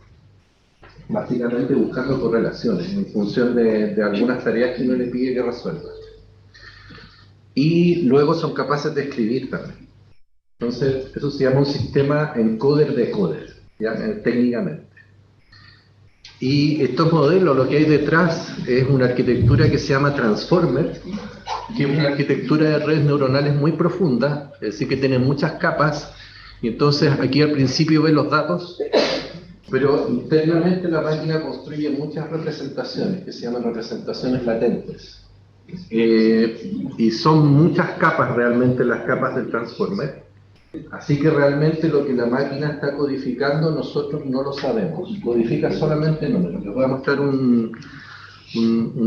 básicamente buscando correlaciones en función de algunas tareas que uno le pide que resuelva. Y luego son capaces de escribir también. Entonces, eso se llama un sistema encoder-decoder, técnicamente. Y estos modelos, lo que hay detrás es una arquitectura que se llama Transformer, que es una arquitectura de redes neuronales muy profunda, es decir, que tiene muchas capas, y entonces aquí al principio ve los datos, pero internamente la máquina construye muchas representaciones, que se llaman representaciones latentes. Y son muchas capas realmente las capas del transformer. Así que realmente lo que la máquina está codificando nosotros no lo sabemos. Codifica solamente números. Les voy a mostrar un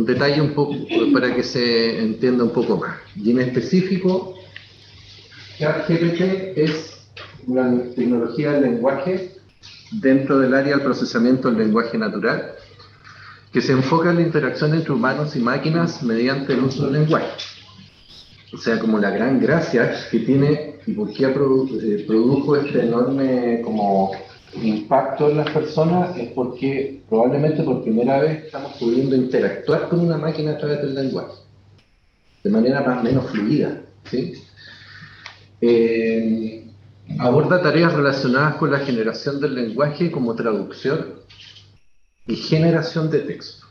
detalle un poco para que se entienda un poco más. Y en específico, ChatGPT es una tecnología del lenguaje dentro del área del procesamiento del lenguaje natural, que se enfoca en la interacción entre humanos y máquinas mediante el uso del lenguaje. O sea, como la gran gracia que tiene y por qué produjo este enorme como impacto en las personas es porque probablemente por primera vez estamos pudiendo interactuar con una máquina a través del lenguaje, de manera más o menos fluida, ¿sí? Aborda tareas relacionadas con la generación del lenguaje como traducción y generación de texto.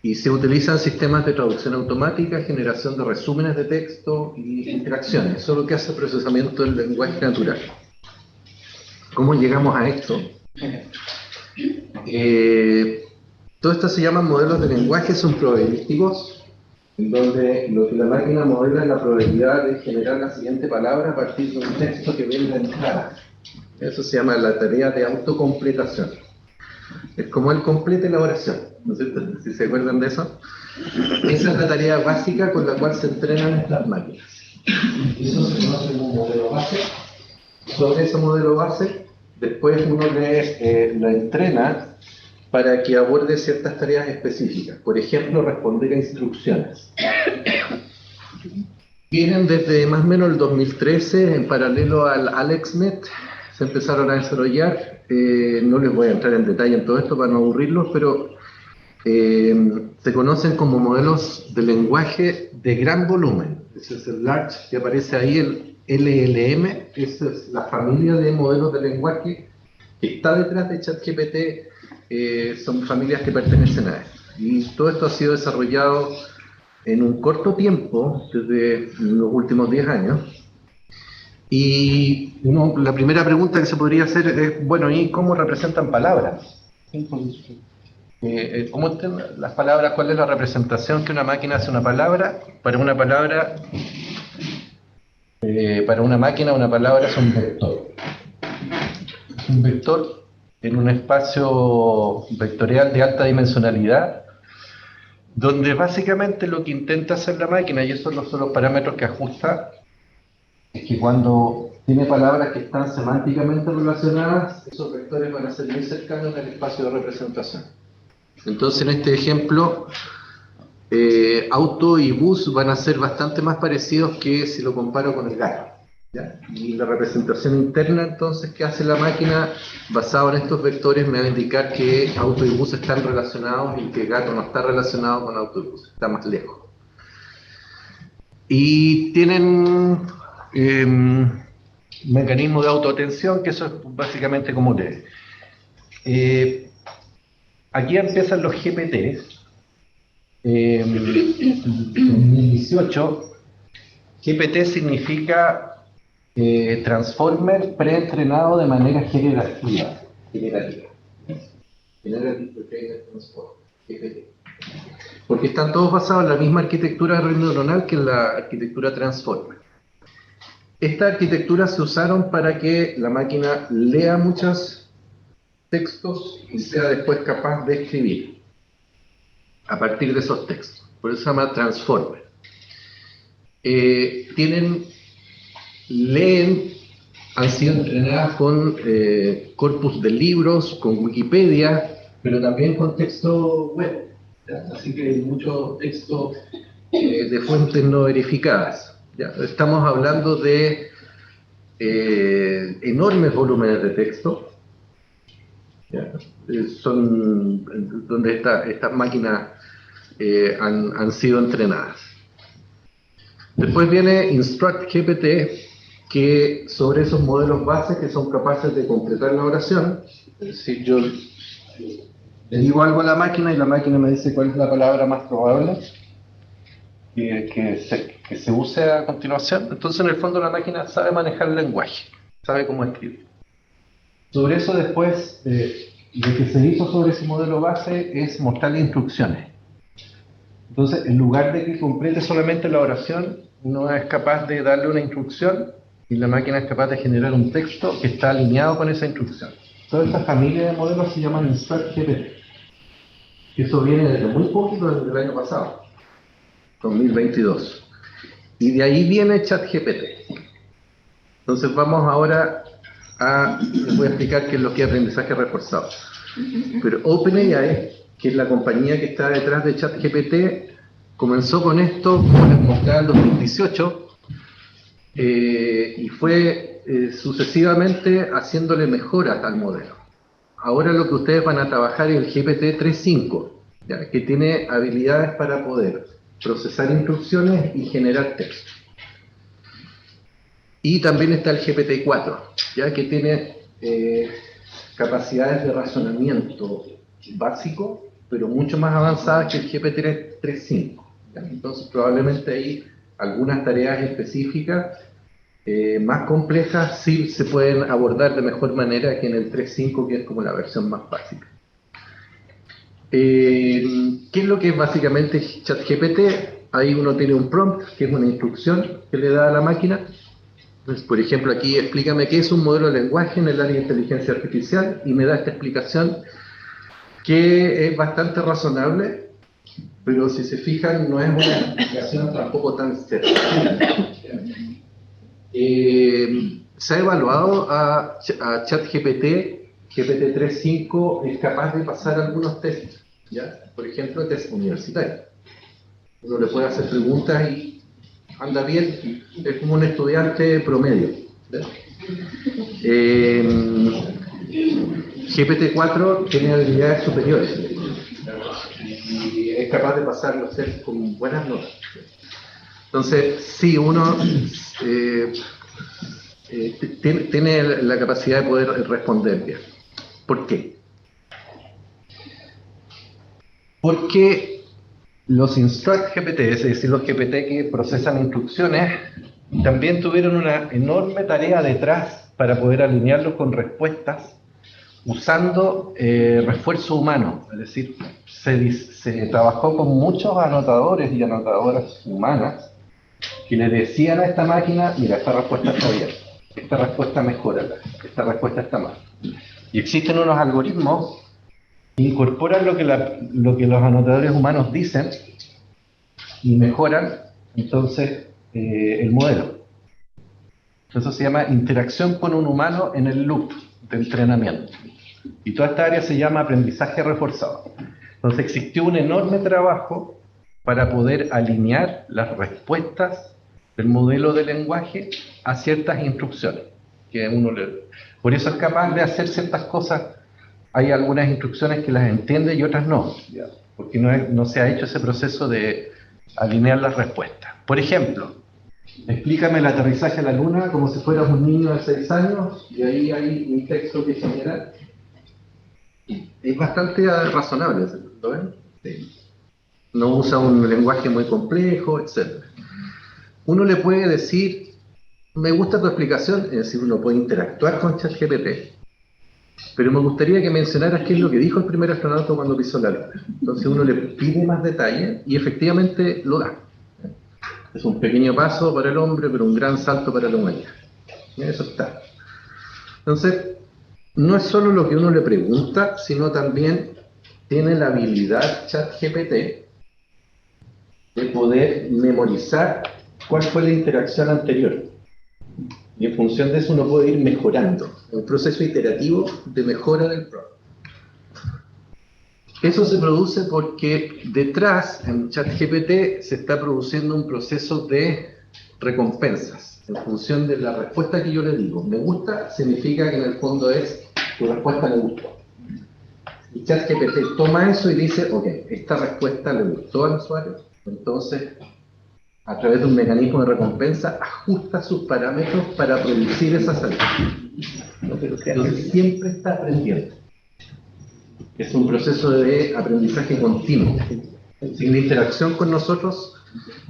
Y se utilizan sistemas de traducción automática, generación de resúmenes de texto y interacciones. Eso es lo que hace el procesamiento del lenguaje natural. ¿Cómo llegamos a esto? Todo esto se llaman modelos de lenguaje, son probabilísticos, en donde lo que la máquina modela es la probabilidad de generar la siguiente palabra a partir de un texto que viene de entrada. Eso se llama la tarea de autocompletación. Es como él complete la oración, ¿no es cierto? Si se acuerdan de eso. Esa es la tarea básica con la cual se entrenan estas máquinas. Eso se conoce como modelo base. Sobre ese modelo base, después uno la entrena para que aborde ciertas tareas específicas. Por ejemplo, responder a instrucciones. Vienen desde más o menos el 2013, en paralelo al AlexNet, se empezaron a desarrollar. No les voy a entrar en detalle en todo esto para no aburrirlos, pero se conocen como modelos de lenguaje de gran volumen. Ese es el large que aparece ahí, el LLM. Esa es la familia de modelos de lenguaje que está detrás de ChatGPT. Son familias que pertenecen a él. Y todo esto ha sido desarrollado en un corto tiempo, desde los últimos 10 años. Y la primera pregunta que se podría hacer es, bueno, ¿y cómo representan palabras? ¿Cómo entienden las palabras? ¿Cuál es la representación que una máquina hace una palabra? Para una palabra, para una máquina, una palabra es un vector. Un vector en un espacio vectorial de alta dimensionalidad, donde básicamente lo que intenta hacer la máquina, y esos son los parámetros que ajusta, es que cuando tiene palabras que están semánticamente relacionadas, esos vectores van a ser muy cercanos al espacio de representación. Entonces, en este ejemplo, auto y bus van a ser bastante más parecidos que si lo comparo con el gato, ¿ya? Y la representación interna, entonces, que hace la máquina, basado en estos vectores, me va a indicar que auto y bus están relacionados y que gato no está relacionado con auto y bus, está más lejos. Y tienen mecanismo de autoatención, que eso es básicamente como lee. Aquí empiezan los GPT. En 2018, GPT significa Transformer preentrenado de manera generativa. GPT. Porque están todos basados en la misma arquitectura de red neuronal que en la arquitectura Transformer. Estas arquitecturas se usaron para que la máquina lea muchos textos y sea después capaz de escribir a partir de esos textos. Por eso se llama Transformer. Leen, han sido entrenadas con corpus de libros, con Wikipedia, pero también con texto web. ¿Ya? Así que hay mucho texto de fuentes no verificadas. ¿Ya? Estamos hablando de enormes volúmenes de texto, ¿ya? Son donde estas máquinas han sido entrenadas. Después viene InstructGPT, que sobre esos modelos bases que son capaces de completar la oración. Es decir, yo le digo algo a la máquina y la máquina me dice cuál es la palabra más probable. que se use a continuación. Entonces, en el fondo, la máquina sabe manejar el lenguaje, sabe cómo escribir. Sobre eso, después, lo que se hizo sobre ese modelo base es mostrarle instrucciones. Entonces, en lugar de que complete solamente la oración, uno es capaz de darle una instrucción y la máquina es capaz de generar un texto que está alineado con esa instrucción. Toda esta familia de modelos se llaman InstructGPT. Eso viene desde muy poquito, desde el año pasado, 2022. Y de ahí viene ChatGPT. Entonces vamos ahora les voy a explicar qué es lo que es aprendizaje reforzado. Pero OpenAI, que es la compañía que está detrás de ChatGPT, comenzó con esto, como les mostraba, en 2018, y fue sucesivamente haciéndole mejoras al modelo. Ahora lo que ustedes van a trabajar es el GPT 3.5, ¿ya? Que tiene habilidades para poder procesar instrucciones y generar texto. Y también está el GPT 4, ¿ya? Que tiene capacidades de razonamiento básico, pero mucho más avanzadas que el GPT 3.5. Entonces probablemente ahí algunas tareas específicas más complejas sí se pueden abordar de mejor manera que en el 3.5, que es como la versión más básica. ¿Qué es lo que es básicamente ChatGPT? Ahí uno tiene un prompt, que es una instrucción que le da a la máquina. Entonces, por ejemplo, aquí explícame qué es un modelo de lenguaje en el área de inteligencia artificial, y me da esta explicación que es bastante razonable, pero si se fijan no es una explicación tampoco tan certera. Se ha evaluado a ChatGPT, GPT 3.5 es capaz de pasar algunos tests, ¿ya? Por ejemplo, test universitario. Uno le puede hacer preguntas y anda bien, es como un estudiante promedio, ¿ya? GPT-4 tiene habilidades superiores y es capaz de pasar los tests con buenas notas. Entonces, sí, uno tiene la capacidad de poder responder bien. ¿Por qué? Porque los InstructGPT, es decir, los GPT que procesan instrucciones, también tuvieron una enorme tarea detrás para poder alinearlos con respuestas usando refuerzo humano. Es decir, se trabajó con muchos anotadores y anotadoras humanas que le decían a esta máquina: mira, esta respuesta está bien, esta respuesta mejórala, esta respuesta está mal. Y existen unos algoritmos que incorporan lo que los anotadores humanos dicen y mejoran entonces el modelo. Eso se llama interacción con un humano en el loop de entrenamiento. Y toda esta área se llama aprendizaje reforzado. Entonces existió un enorme trabajo para poder alinear las respuestas del modelo de lenguaje a ciertas instrucciones que uno le... Por eso es capaz de hacer ciertas cosas. Hay algunas instrucciones que las entiende y otras no, ¿ya? Porque no se ha hecho ese proceso de alinear las respuestas. Por ejemplo, explícame el aterrizaje a la Luna como si fueras un niño de 6 años, y ahí hay un texto que genera. Es bastante razonable, ¿lo ven? Sí. No usa un lenguaje muy complejo, etc. Uno le puede decir: me gusta tu explicación, es decir, uno puede interactuar con ChatGPT, pero me gustaría que mencionaras qué es lo que dijo el primer astronauta cuando pisó la Luna. Entonces uno le pide más detalle y efectivamente lo da. Es un pequeño paso para el hombre, pero un gran salto para la humanidad. Eso está. Entonces, no es solo lo que uno le pregunta, sino también tiene la habilidad ChatGPT de poder memorizar cuál fue la interacción anterior. Y en función de eso uno puede ir mejorando. Un proceso iterativo de mejora del programa. Eso se produce porque detrás, en ChatGPT, se está produciendo un proceso de recompensas. En función de la respuesta que yo le digo, me gusta, significa que en el fondo es, tu respuesta me gustó. Y ChatGPT toma eso y dice: ok, esta respuesta le gustó al usuario, entonces, a través de un mecanismo de recompensa, ajusta sus parámetros para producir esa salida. Entonces siempre está aprendiendo. Es un proceso de aprendizaje continuo. Sin la interacción con nosotros,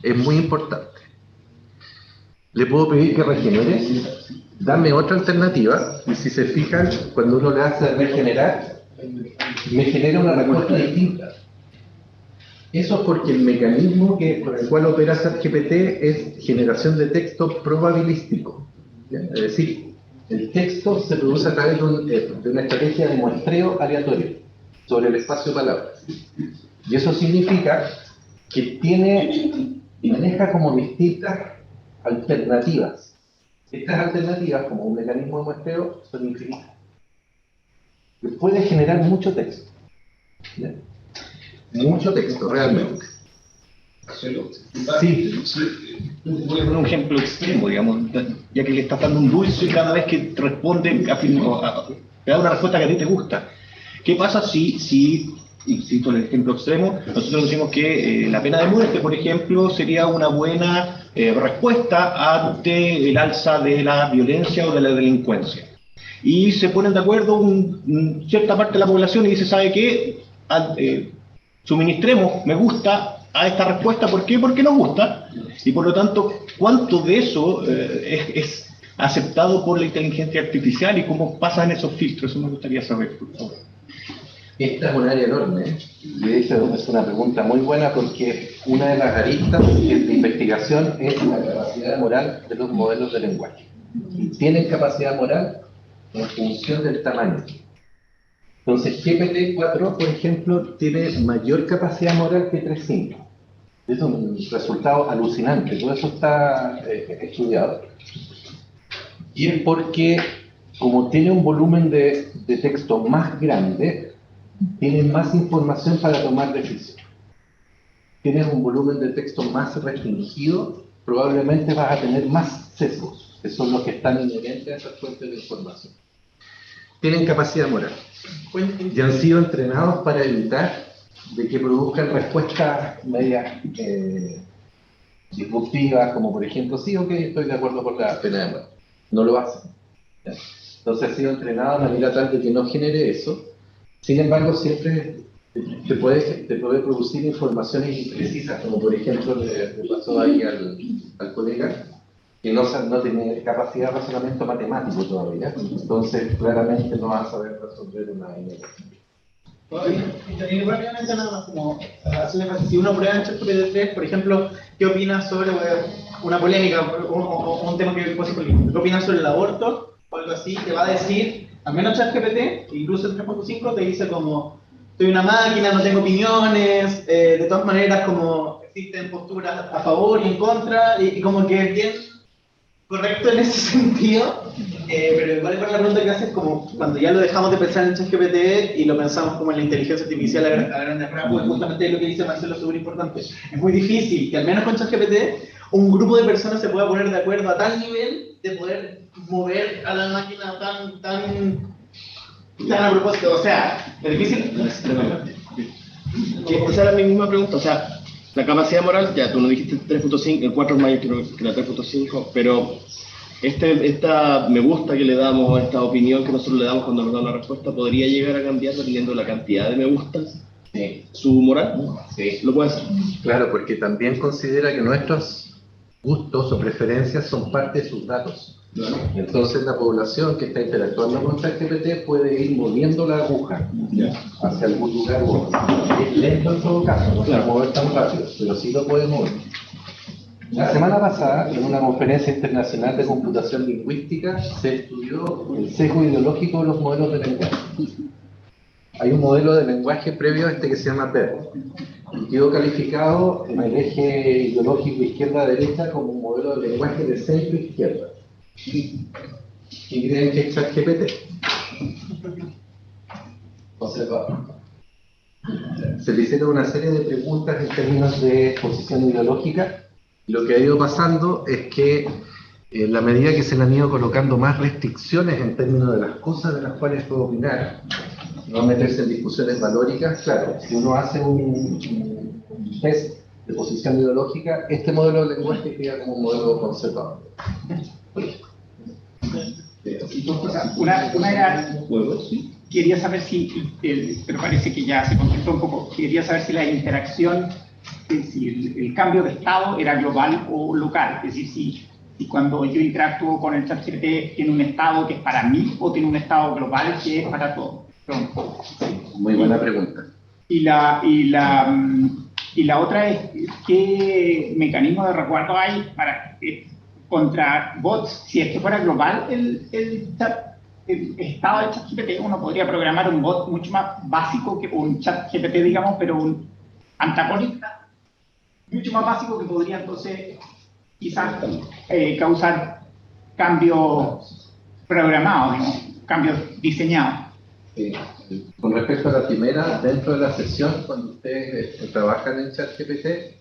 es muy importante. Le puedo pedir que regenere, dame otra alternativa, y si se fijan, cuando uno le hace regenerar, me genera una respuesta distinta. Eso es porque el mecanismo por el cual opera ChatGPT es generación de texto probabilístico. ¿Ya? Es decir, el texto se produce a través de una estrategia de muestreo aleatorio sobre el espacio de palabras. Y eso significa que maneja como distintas alternativas. Estas alternativas, como un mecanismo de muestreo, son infinitas. Que puede generar mucho texto. ¿Ya? Mucho texto, realmente. Sí. Voy a poner un ejemplo extremo, digamos, ya que le estás dando un dulce y cada vez que te responde, te da una respuesta que a ti te gusta. ¿Qué pasa si insisto en el ejemplo extremo, nosotros decimos que la pena de muerte, por ejemplo, sería una buena respuesta ante el alza de la violencia o de la delincuencia? Y se ponen de acuerdo cierta parte de la población y dice, ¿sabe qué? Suministremos me gusta a esta respuesta. ¿Por qué? Porque nos gusta. Y por lo tanto, ¿cuánto de eso es aceptado por la inteligencia artificial y cómo pasan esos filtros? Eso me gustaría saber, por favor. Esta es un área enorme. De hecho, es una pregunta muy buena porque una de las aristas de investigación es la capacidad moral de los modelos de lenguaje. Y tienen capacidad moral en función del tamaño. Entonces, GPT-4, por ejemplo, tiene mayor capacidad moral que 3.5. Es un resultado alucinante, todo eso está estudiado. Y es porque, como tiene un volumen de texto más grande, tiene más información para tomar decisiones. Tienes un volumen de texto más restringido, probablemente vas a tener más sesgos, que son los que están inherentes a esas fuentes de información. Tienen capacidad moral y han sido entrenados para evitar de que produzcan respuestas medias disruptivas, como por ejemplo, sí, ok, estoy de acuerdo con la pena de muerte. No lo hacen. ¿Ya? Entonces ha sido entrenado de manera tal de que no genere eso. Sin embargo, siempre te puede producir informaciones imprecisas, como por ejemplo le pasó ahí al colega, que no tiene capacidad de razonamiento matemático todavía, entonces claramente no va a saber resolver una inecuación. Y rápidamente nada más, como hacerle énfasis, si uno prueba en ChatGPT, por ejemplo, ¿qué opinas sobre una polémica, un tema que puede ser político? ¿Qué opinas sobre el aborto? O algo así, te va a decir, al menos ChatGPT, incluso el 3.5, te dice como, soy una máquina, no tengo opiniones, de todas maneras como existen posturas a favor y en contra, y como que es bien correcto en ese sentido, pero igual con la pregunta que haces, como cuando ya lo dejamos de pensar en ChatGPT y lo pensamos como en la inteligencia artificial a grandes rasgos, justamente lo que dice Marcelo es súper importante. Es muy difícil que al menos con ChatGPT un grupo de personas se pueda poner de acuerdo a tal nivel de poder mover a la máquina tan a propósito. O sea, es difícil. Esa era mi misma pregunta, o sea, la capacidad moral, ya tú no dijiste 3.5, el 4 es mayor que la 3.5, pero esta me gusta que le damos, esta opinión que nosotros le damos cuando nos da una respuesta, ¿podría llegar a cambiar dependiendo de la cantidad de me gustas? Sí. ¿Su moral? Sí. ¿Lo puede hacer? Claro, porque también considera que nuestros gustos o preferencias son parte de sus datos. Entonces la población que está interactuando con ChatGPT puede ir moviendo la aguja hacia algún lugar u otro. Es lento en todo caso, no se va a mover tan rápido, pero sí lo puede mover. La semana pasada, en una conferencia internacional de computación lingüística, se estudió el sesgo ideológico de los modelos de lenguaje. Hay un modelo de lenguaje previo a este que se llama PER, y quedó calificado en el eje ideológico izquierda-derecha como un modelo de lenguaje de centro-izquierda. ¿Y creen que es ChatGPT? Se le hicieron una serie de preguntas en términos de posición ideológica, y lo que ha ido pasando es que en la medida que se le han ido colocando más restricciones en términos de las cosas de las cuales puede opinar, no meterse en discusiones valóricas, claro, si uno hace un test de posición ideológica, este modelo de lenguaje queda como un modelo conservador. Una era, quería saber si, pero parece que ya se contestó un poco, quería saber si la interacción si el cambio de estado era global o local. Es decir, si cuando yo interactúo con el ChatGPT tiene un estado que es para mí o tiene un estado global que es para todos. Muy buena pregunta. Y la otra es, ¿qué mecanismo de resguardo hay para contra bots? Si es que fuera global el estado del ChatGPT, uno podría programar un bot mucho más básico que un ChatGPT, digamos, pero un antagonista mucho más básico que podría entonces quizás causar cambios programados, digamos, cambios diseñados. Con respecto a la primera, dentro de la sesión, cuando ustedes trabajan en ChatGPT,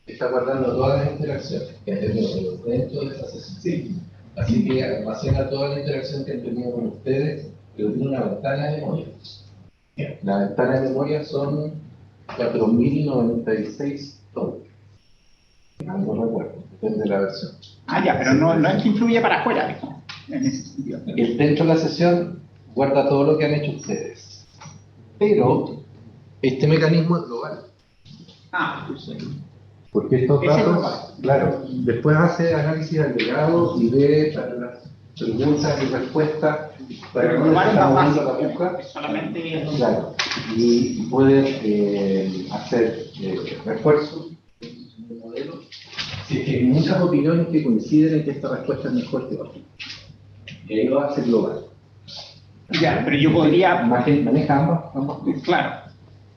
está guardando todas las interacciones que han tenido dentro de esa sesión. Sí. Así que almacena toda la interacción que han tenido con ustedes, pero tiene una ventana de memoria. La ventana de memoria son 4096 tonos. No recuerdo, depende de la versión. Ah, ya, pero no es que influye para afuera, digamos, en ese sentido. Dentro de la sesión guarda todo lo que han hecho ustedes. Pero este mecanismo es global. Ah, porque estos datos, claro, después hace análisis agregado y ve las preguntas y respuestas para que no está moviendo la busca. Solamente claro, y puede hacer refuerzos del modelo. Si es que hay muchas opiniones que coinciden en que esta respuesta es mejor que otra. Y ahí lo hace global. Ya, pero yo podría... Maneja ambas. Claro.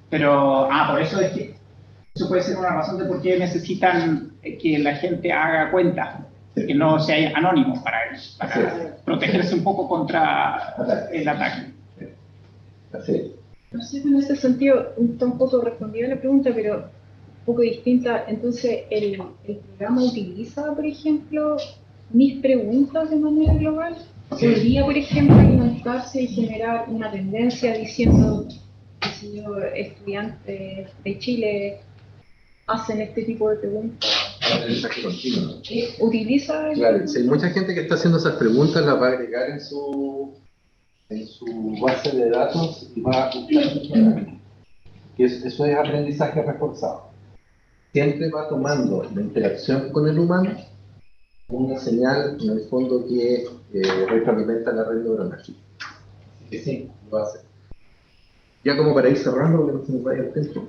Pero, por eso es que eso puede ser una razón de por qué necesitan que la gente haga cuenta, que no sea anónimo para ellos, para protegerse un poco contra el ataque. No sé si en ese sentido tampoco respondí a la pregunta, pero un poco distinta. Entonces, ¿el programa utiliza, por ejemplo, mis preguntas de manera global? ¿Podría, por ejemplo, alimentarse y generar una tendencia diciendo que estudiantes de Chile hacen este tipo de preguntas? ¿Utiliza? Claro, si hay mucha gente que está haciendo esas preguntas, las va a agregar en su base de datos y va a buscar. Y eso es aprendizaje reforzado. Siempre va tomando la interacción con el humano una señal, en el fondo, que retroalimenta la red neuronal. Que sí, lo hace. Ya como para ir cerrando, que no se nos vaya el tiempo.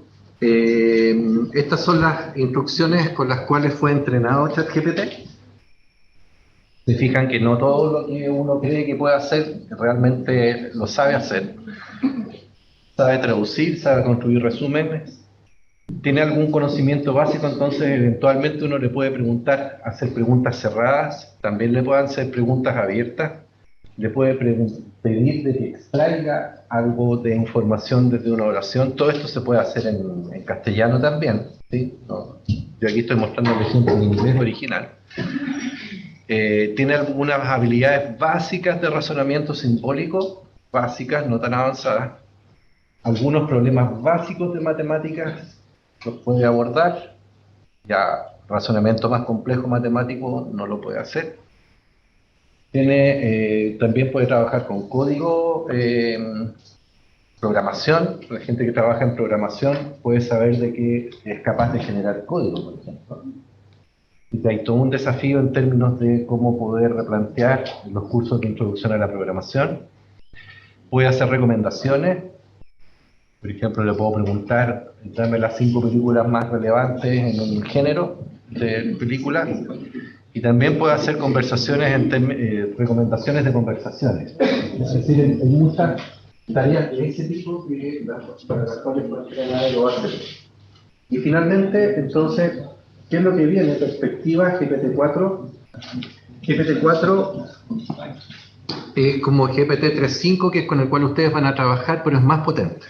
Estas son las instrucciones con las cuales fue entrenado ChatGPT. Se fijan que no todo lo que uno cree que puede hacer realmente lo sabe hacer. Sabe traducir, sabe construir resúmenes. Tiene algún conocimiento básico, entonces eventualmente uno le puede preguntar, hacer preguntas cerradas, también le pueden hacer preguntas abiertas, le puede pedir de que extraiga algo de información desde una oración. Todo esto se puede hacer en castellano también, ¿sí? No, yo aquí estoy mostrando el ejemplo en inglés original. Tiene algunas habilidades básicas de razonamiento simbólico, básicas, no tan avanzadas. Algunos problemas básicos de matemáticas los puede abordar. Ya razonamiento más complejo matemático no lo puede hacer. También puede trabajar con código, programación. La gente que trabaja en programación puede saber de que es capaz de generar código, por ejemplo. Y hay todo un desafío en términos de cómo poder replantear los cursos de introducción a la programación. Puede hacer recomendaciones. Por ejemplo, le puedo preguntar, dame las 5 películas más relevantes en un género de películas. Y también puede hacer conversaciones, recomendaciones de conversaciones. Es decir, hay muchas tareas de ese tipo para las cuales nadie lo va a hacer. Y finalmente, entonces, ¿qué es lo que viene? Perspectiva GPT-4. GPT-4 es como GPT-3.5, que es con el cual ustedes van a trabajar, pero es más potente.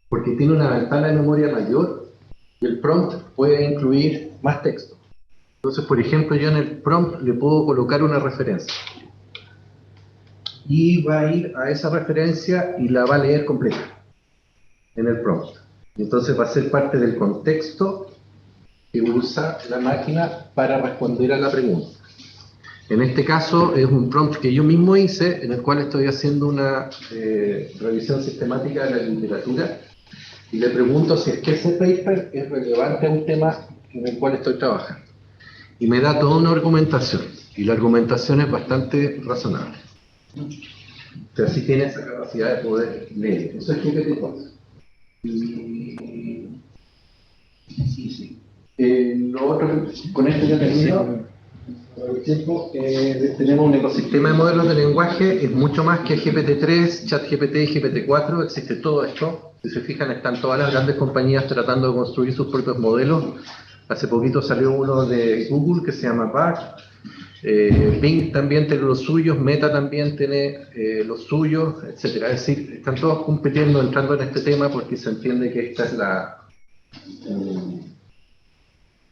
Porque tiene una ventana de memoria mayor y el prompt puede incluir más texto. Entonces, por ejemplo, yo en el prompt le puedo colocar una referencia. Y va a ir a esa referencia y la va a leer completa en el prompt. Entonces va a ser parte del contexto que usa la máquina para responder a la pregunta. En este caso es un prompt que yo mismo hice, en el cual estoy haciendo una revisión sistemática de la literatura y le pregunto si es que ese paper es relevante a un tema en el cual estoy trabajando. Y me da toda una argumentación, y la argumentación es bastante razonable. O sea, sí tiene esa capacidad de poder leer. Eso es GPT-4. Lo otro, con esto ya termino. Por ejemplo, tenemos un ecosistema de modelos de lenguaje, es mucho más que GPT-3, ChatGPT y GPT-4, existe todo esto. Si se fijan, están todas las grandes compañías tratando de construir sus propios modelos. Hace poquito salió uno de Google que se llama BART. Bing también tiene los suyos, Meta también tiene los suyos, etcétera. Es decir, están todos compitiendo, entrando en este tema porque se entiende que esta es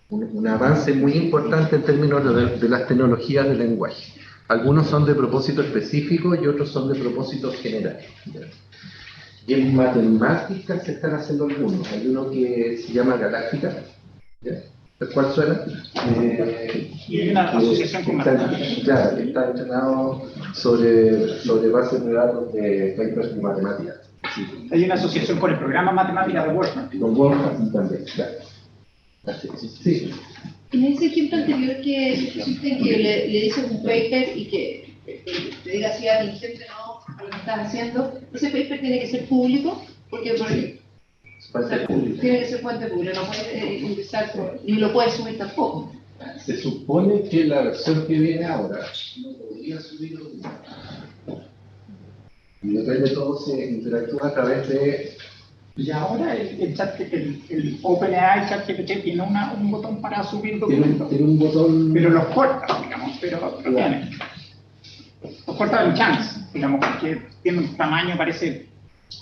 un avance muy importante en términos de las tecnologías del lenguaje. Algunos son de propósito específico y otros son de propósito general. Y en matemáticas se están haciendo algunos. Hay uno que se llama Galáctica. ¿Cuál suena? Y hay una asociación con matemáticas. Claro, está entrenado sobre bases de datos de papers de matemáticas. Sí. Hay una asociación con el programa Matemáticas de Wolfram. Con Wolfram también, claro. Sí. En ese ejemplo anterior que pusiste, que le dices un paper y que te diga si es inteligente o no a lo que estás haciendo, ese paper tiene que ser público, porque tiene que ser fuente pública, no puedes ingresar ni lo puedes subir tampoco. Se supone que la versión que viene ahora no podría subirlo. Y depende de todo, se interactúa a través de. Y ahora el OpenAI ChatGPT tiene un botón para subir documentos. Tiene un botón. Pero los corta, digamos, pero tiene. Los corta en chunks, digamos, porque tiene un tamaño, parece,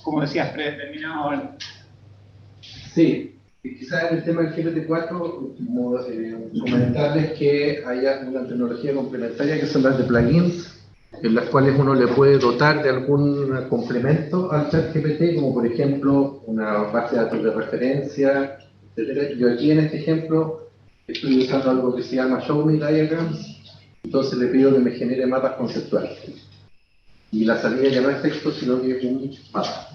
como decías, predeterminado. Sí, y quizás en el tema del GPT-4, comentarles que haya una tecnología complementaria que son las de plugins, en las cuales uno le puede dotar de algún complemento al ChatGPT, como por ejemplo una base de datos de referencia, etc. Yo aquí en este ejemplo estoy usando algo que se llama Show Me Diagrams, entonces le pido que me genere mapas conceptuales. Y la salida ya no es texto, sino que es un mapa.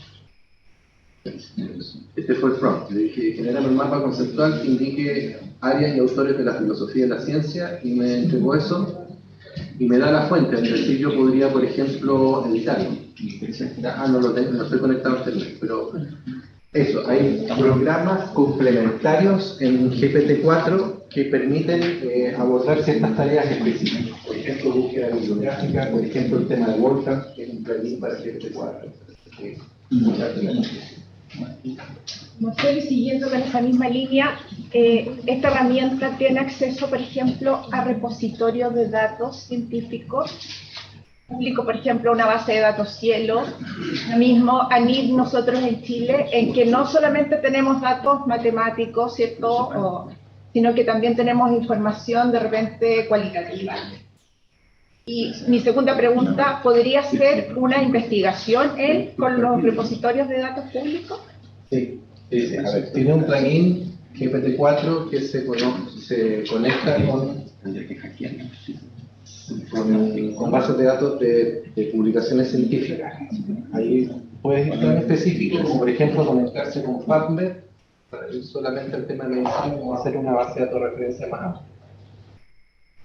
Este fue el prompt. Le dije, genérame un mapa conceptual que indique áreas y autores de la filosofía y la ciencia, y me entregó eso. Y me da la fuente, es decir, yo podría, por ejemplo, editarlo. No lo tengo, no estoy conectado a internet, pero eso, hay programas complementarios en GPT-4 que permiten abordar ciertas tareas específicas. Por ejemplo, búsqueda bibliográfica, por ejemplo, el tema de Wolfram, que es un plugin para GPT-4. Marcelo, siguiendo con esa misma línea, esta herramienta tiene acceso, por ejemplo, a repositorios de datos científicos público, por ejemplo, una base de datos Cielo. Lo mismo ANID nosotros en Chile, en que no solamente tenemos datos matemáticos, ¿cierto? Sino que también tenemos información de repente cualitativa. Y mi segunda pregunta, ¿podría ser una investigación con los repositorios de datos públicos? Sí, a ver, tiene un plugin GPT-4 que se conecta con bases de datos de publicaciones científicas. Ahí puedes estar en específico, como por ejemplo conectarse con PubMed para ir solamente al tema de medicina, como hacer una base de datos de referencia más amplia.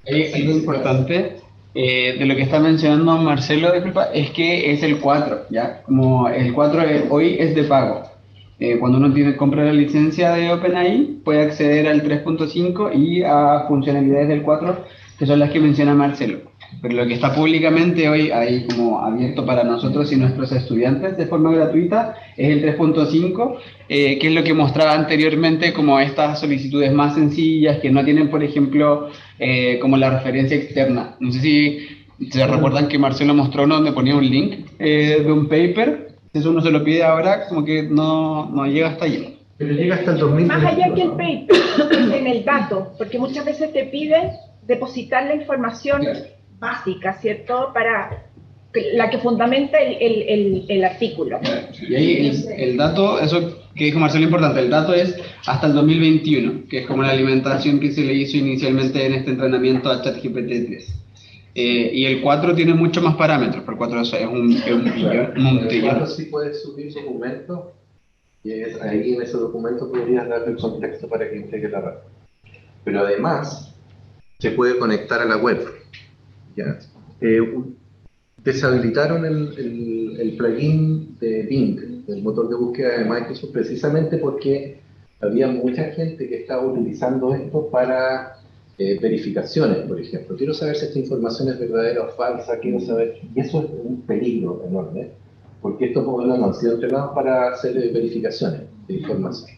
Hay algo importante de lo que está mencionando Marcelo, disculpa, es que es el 4, ¿ya? Como el 4 hoy es de pago. Cuando uno compra la licencia de OpenAI, puede acceder al 3.5 y a funcionalidades del 4, que son las que menciona Marcelo. Pero lo que está públicamente hoy ahí como abierto para nosotros y nuestros estudiantes de forma gratuita es el 3.5, que es lo que mostraba anteriormente como estas solicitudes más sencillas que no tienen, por ejemplo, como la referencia externa. No sé si se recuerdan que Marcelo mostró uno donde ponía un link de un paper. Eso uno se lo pide ahora, como que no llega hasta allí. Pero llega hasta el 2000. Más allá que el paper, en el dato, porque muchas veces te piden depositar la información básica, ¿cierto? Para la que fundamenta el artículo. Y ahí el dato, eso que dijo Marcelo, importante, el dato es hasta el 2021, que es como la alimentación que se le hizo inicialmente en este entrenamiento a ChatGPT 3. Y el 4 tiene mucho más parámetros, por el 4 es un trillón. El 4 sí puede subir documentos Y ahí en ese documento podrías darle el contexto para que entregue la red. Pero además, se puede conectar a la web. ¿Ya? Deshabilitaron el plugin de Bing, el motor de búsqueda de Microsoft, precisamente porque había mucha gente que estaba utilizando esto para verificaciones, por ejemplo. Quiero saber si esta información es verdadera o falsa, quiero saber... Y eso es un peligro enorme, porque estos modelos no han sido entrenados para hacer verificaciones de información.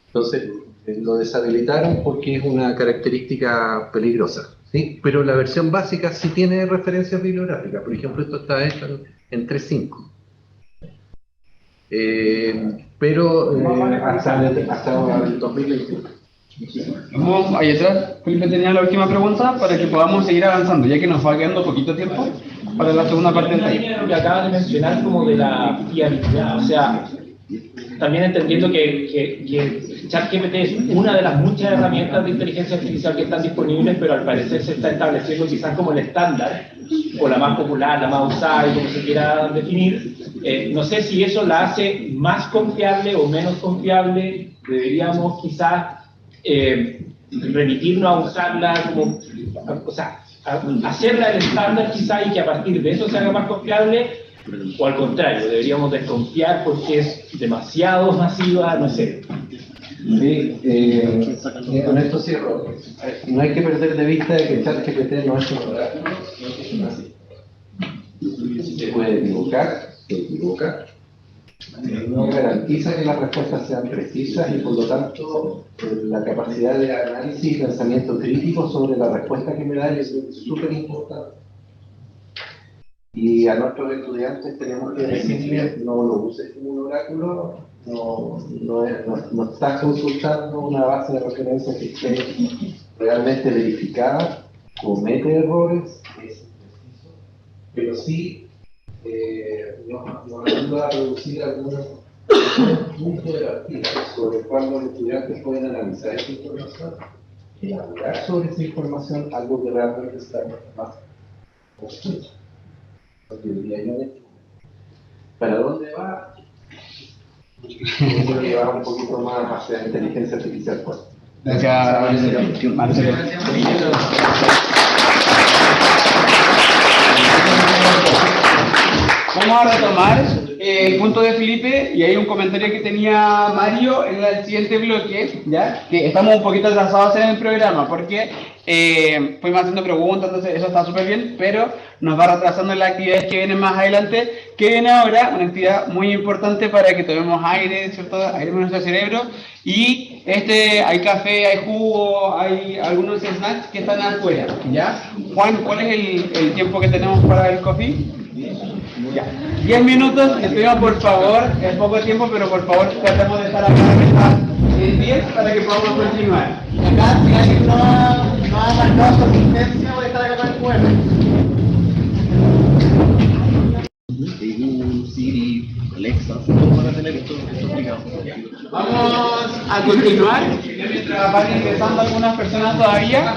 Entonces, lo deshabilitaron porque es una característica peligrosa. ¿Sí? Pero la versión básica sí tiene referencias bibliográficas. Por ejemplo, esto está hecho en 3.5. Pero hasta el 2021. Vamos ahí atrás. Felipe tenía la última pregunta para que podamos seguir avanzando, ya que nos va quedando poquito tiempo para la segunda parte del taller. Lo que acabas de mencionar como de la fiabilidad, o sea, también entendiendo que ChatGPT es una de las muchas herramientas de inteligencia artificial que están disponibles, pero al parecer se está estableciendo quizás como el estándar, o la más popular, la más usada, y como se quiera definir. No sé si eso la hace más confiable o menos confiable. Deberíamos quizás remitirnos a usarla como, o sea, hacerla el estándar quizás, y que a partir de eso se haga más confiable, o al contrario, deberíamos desconfiar porque es demasiado masiva, no sé. Sí, con esto cierro. No hay que perder de vista de que ChatGPT no es un oráculo, no es así. Se puede equivocar, se equivoca. No garantiza que las respuestas sean precisas y por lo tanto la capacidad de análisis y pensamiento crítico sobre la respuesta que me da es súper importante. Y a nuestros estudiantes tenemos que decirles: no lo uses como un oráculo, no estás consultando una base de referencia que esté realmente verificada, comete errores, pero sí nos ayuda a reducir algunos puntos de partida sobre el cual los estudiantes pueden analizar esa información y hablar sobre esa información, algo que realmente está más posible. ¿Para dónde va? Quiero llevar un poquito más hacia la inteligencia artificial. Gracias, Marcelo. Vamos a retomar el punto de Felipe, y hay un comentario que tenía Mario en el siguiente bloque, ¿ya? Que estamos un poquito atrasados en el programa porque fuimos haciendo preguntas, entonces eso está súper bien, pero nos va retrasando en las actividades que vienen más adelante, que viene ahora una actividad muy importante para que tomemos aire, ¿cierto? Aire en nuestro cerebro, y hay café, hay jugo, hay algunos snacks que están afuera, ¿ya? Juan, ¿cuál es el tiempo que tenemos para el coffee? Ya. 10 minutos, les pido por favor, es poco tiempo, pero por favor tratemos de estar acá en 10 para que podamos continuar. Acá, si alguien no ha marcado su asistencia, voy a estar acá con el cuerno. Siri, Alexa, todos van a tener esto explicado. Vamos a continuar, mientras van ingresando algunas personas todavía.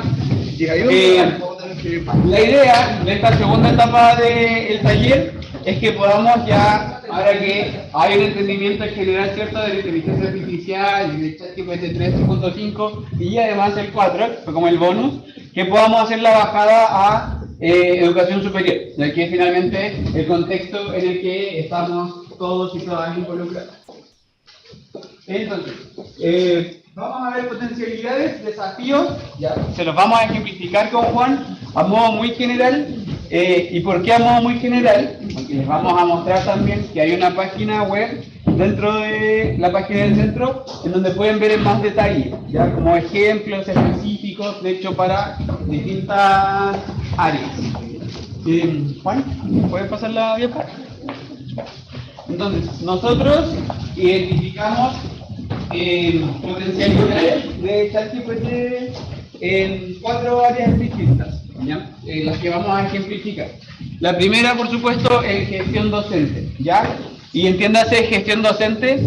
La idea de esta segunda etapa del taller es que podamos ya, ahora que hay un entendimiento en general, ¿cierto?, de la inteligencia artificial y de ChatGPT 3.5 y además el 4, como el bonus, que podamos hacer la bajada a educación superior, ya que es finalmente el contexto en el que estamos todos y todas involucrados. Entonces, vamos a ver potencialidades, desafíos, ya se los vamos a ejemplificar con Juan a modo muy general. ¿Y por qué a modo muy general? Porque les vamos a mostrar también que hay una página web dentro de la página del centro en donde pueden ver en más detalle, ya como ejemplos específicos, de hecho, para distintas áreas. Juan, ¿puedes pasar la diapositiva? Entonces, nosotros identificamos potencialidades de ChatGPT en 4 áreas distintas, ¿ya? Las que vamos a ejemplificar. La primera, por supuesto, es gestión docente, ¿ya? Y entiéndase, gestión docente,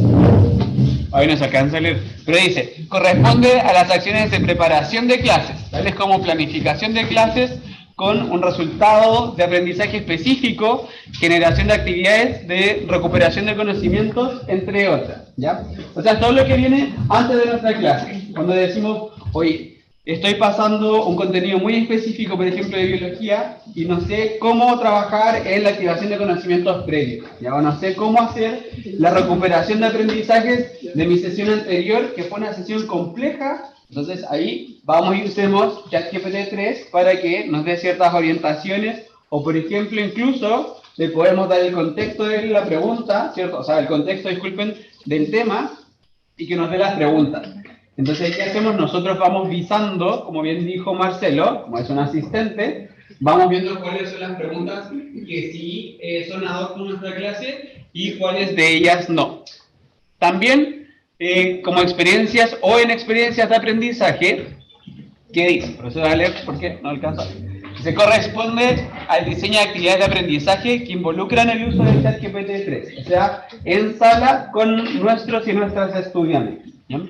ahí no se alcanza a leer, pero dice, corresponde a las acciones de preparación de clases, tales como planificación de clases, con un resultado de aprendizaje específico, generación de actividades de recuperación de conocimientos, entre otras, ¿ya? O sea, todo lo que viene antes de nuestra clase, cuando decimos, oye, estoy pasando un contenido muy específico, por ejemplo, de biología, y no sé cómo trabajar en la activación de conocimientos previos, ¿ya? O no sé cómo hacer la recuperación de aprendizajes de mi sesión anterior, que fue una sesión compleja. Entonces ahí vamos y usemos ChatGPT 3 para que nos dé ciertas orientaciones, o por ejemplo, incluso le podemos dar el contexto de la pregunta, ¿cierto? O sea, el contexto, disculpen, del tema, y que nos dé las preguntas. Entonces, ¿qué hacemos? Nosotros vamos visando, como bien dijo Marcelo, como es un asistente, vamos viendo cuáles son las preguntas que sí son ad hoc con nuestra clase y cuáles de ellas no. También, como experiencias o en experiencias de aprendizaje, ¿qué dice? Por eso voy a leer porque no alcanza. Se corresponde al diseño de actividades de aprendizaje que involucran el uso de ChatGPT 3, o sea, en sala con nuestros y nuestras estudiantes, ¿no?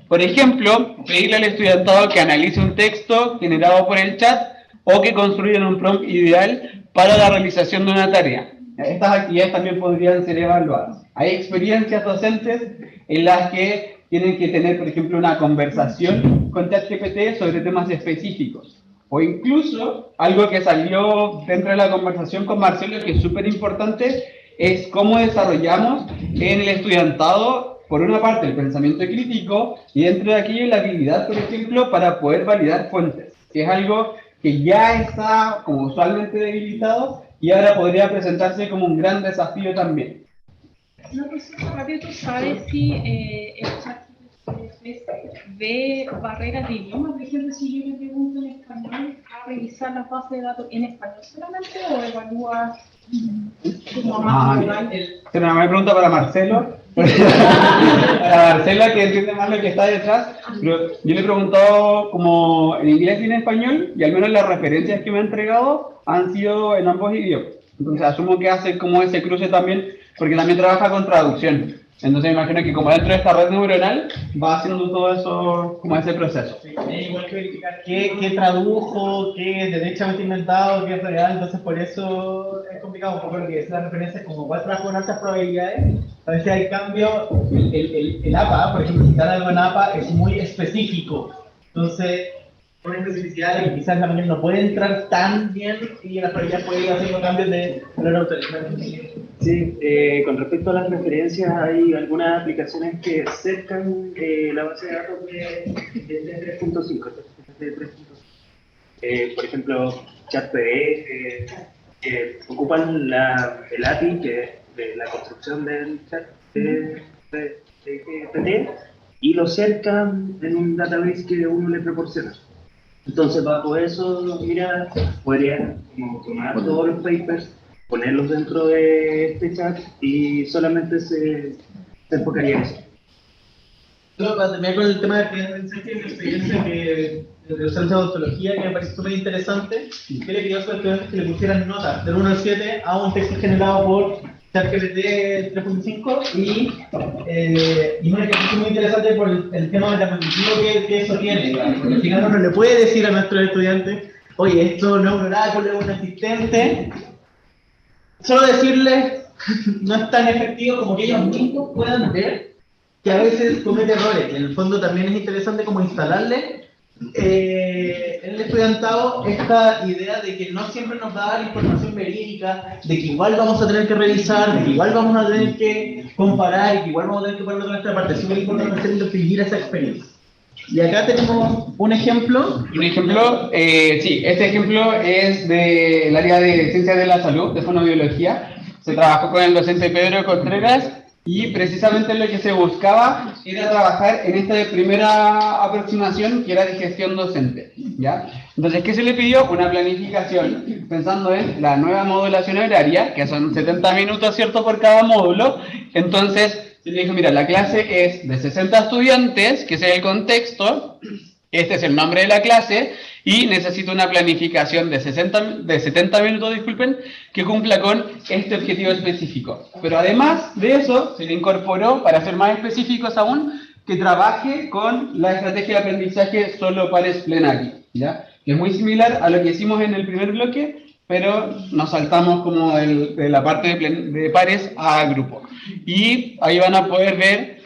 Por ejemplo, pedirle al estudiantado que analice un texto generado por el chat o que construyan un prompt ideal para la realización de una tarea. Estas actividades también podrían ser evaluadas. Hay experiencias docentes en las que tienen que tener, por ejemplo, una conversación con ChatGPT sobre temas específicos. O incluso, algo que salió dentro de la conversación con Marcelo, que es súper importante, es cómo desarrollamos en el estudiantado, por una parte, el pensamiento crítico, y dentro de aquello la habilidad, por ejemplo, para poder validar fuentes, que es algo que ya está como usualmente debilitado, y ahora podría presentarse como un gran desafío también. Una cosa rápida, ¿tú sabes si el chat ve barreras de idioma? Por ejemplo, si yo le pregunto en español, ¿va a revisar las bases de datos en español solamente o evalúa como más global? Pero una pregunta para Marcelo. Para Marcela, que entiende más lo que está detrás, pero yo le he preguntado como en inglés y en español, y al menos las referencias que me ha entregado han sido en ambos idiomas. Entonces asumo que hace como ese cruce también, porque también trabaja con traducción. Entonces me imagino que como dentro de esta red neuronal va haciendo todo eso, como ese proceso. Sí, es igual que verificar qué tradujo, qué es derechamente inventado, qué es real, entonces por eso es complicado un poco lo que dice la referencia, como igual trabajo con altas probabilidades, a veces hay cambio, el APA, por ejemplo, citar algo en APA es muy específico, entonces una especificidad que quizás la mañana no puede entrar tan bien y la probabilidad puede ir haciendo cambios de valor autorizado. Sí, con respecto a las referencias, hay algunas aplicaciones que cercan la base de datos de 3.5. Por ejemplo, ChatPD, que ocupan el API, que es de la construcción del chat de GPT, y lo cercan en un database que uno le proporciona. Entonces, bajo eso, mira, podría como tomar todos los papers, ponerlos dentro de este chat y solamente se enfocaría en eso. Solo para terminar con el tema de aprendizaje, mi experiencia de docente de odontología, que me parece súper interesante, que le pidió a sus estudiantes que le pusieran notas del 1 al 7 a un texto generado por ChatGPT 3.5 y una que es muy interesante por el tema metacognitivo que eso tiene, porque al final uno le puede decir a nuestros estudiantes, oye, esto no es un oráculo, es un asistente. Solo decirles no es tan efectivo como que ellos mismos puedan ver que a veces comete errores. En el fondo también es interesante como instalarle en el estudiantado esta idea de que no siempre nos da la información verídica, de que igual vamos a tener que revisar, de que igual vamos a tener que comparar y que igual vamos a tener que ponerlo de nuestra parte. Es súper importante vivir esa experiencia. Y acá tenemos un ejemplo. Un ejemplo, sí, este ejemplo es del área de ciencias de la salud, de fonobiología. Se trabajó con el docente Pedro Contreras y precisamente lo que se buscaba era trabajar en esta primera aproximación que era de gestión docente, ¿ya? Entonces, ¿qué se le pidió? Una planificación, pensando en la nueva modulación horaria, que son 70 minutos, ¿cierto?, por cada módulo. Entonces, se le dijo, mira, la clase es de 60 estudiantes, que sea el contexto, este es el nombre de la clase, y necesito una planificación de 70 minutos, disculpen, que cumpla con este objetivo específico. Pero además de eso, se le incorporó, para ser más específicos aún, que trabaje con la estrategia de aprendizaje solo pares plenarios, ¿ya? que es muy similar a lo que hicimos en el primer bloque, pero nos saltamos como de la parte de pares a grupo. Y ahí van a poder ver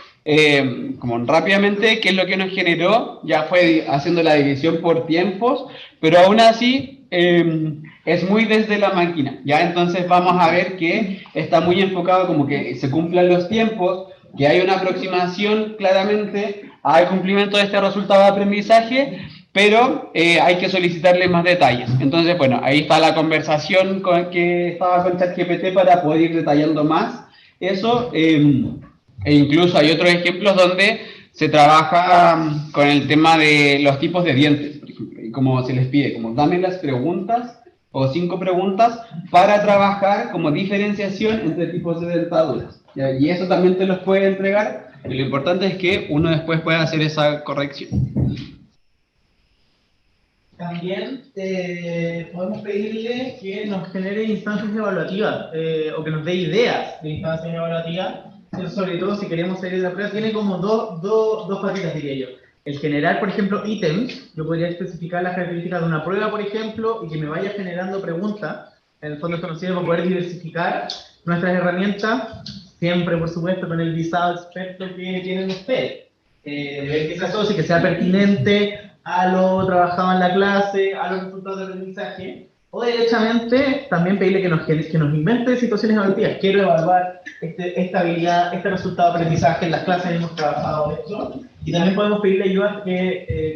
como rápidamente qué es lo que nos generó. Ya fue haciendo la división por tiempos, pero aún así es muy desde la máquina. Ya entonces vamos a ver que está muy enfocado como que se cumplan los tiempos, que hay una aproximación claramente al cumplimiento de este resultado de aprendizaje, pero hay que solicitarle más detalles. Entonces, bueno, ahí está la conversación que estaba con ChatGPT para poder ir detallando más eso, e incluso hay otros ejemplos donde se trabaja con el tema de los tipos de dientes, por ejemplo, y como se les pide, como dame las preguntas o 5 preguntas para trabajar como diferenciación entre tipos de dentaduras. ¿Ya? Y eso también te los puede entregar, y lo importante es que uno después pueda hacer esa corrección. También podemos pedirle que nos genere instancias evaluativas o que nos dé ideas de instancias evaluativas. Eso, sobre todo si queremos seguir la prueba, tiene como dos patitas, diría yo. El generar, por ejemplo, ítems. Yo podría especificar las características de una prueba, por ejemplo, y que me vaya generando preguntas. En el fondo esto nos sirve para poder diversificar nuestras herramientas, siempre, por supuesto, con el visado experto que tienen ustedes. Ver que se asocie, que sea pertinente a lo trabajado en la clase, a los resultados de aprendizaje, o derechamente también pedirle que nos invente situaciones evaluativas. Quiero evaluar esta habilidad, este resultado de aprendizaje, en las clases hemos trabajado esto, y también podemos pedirle ayuda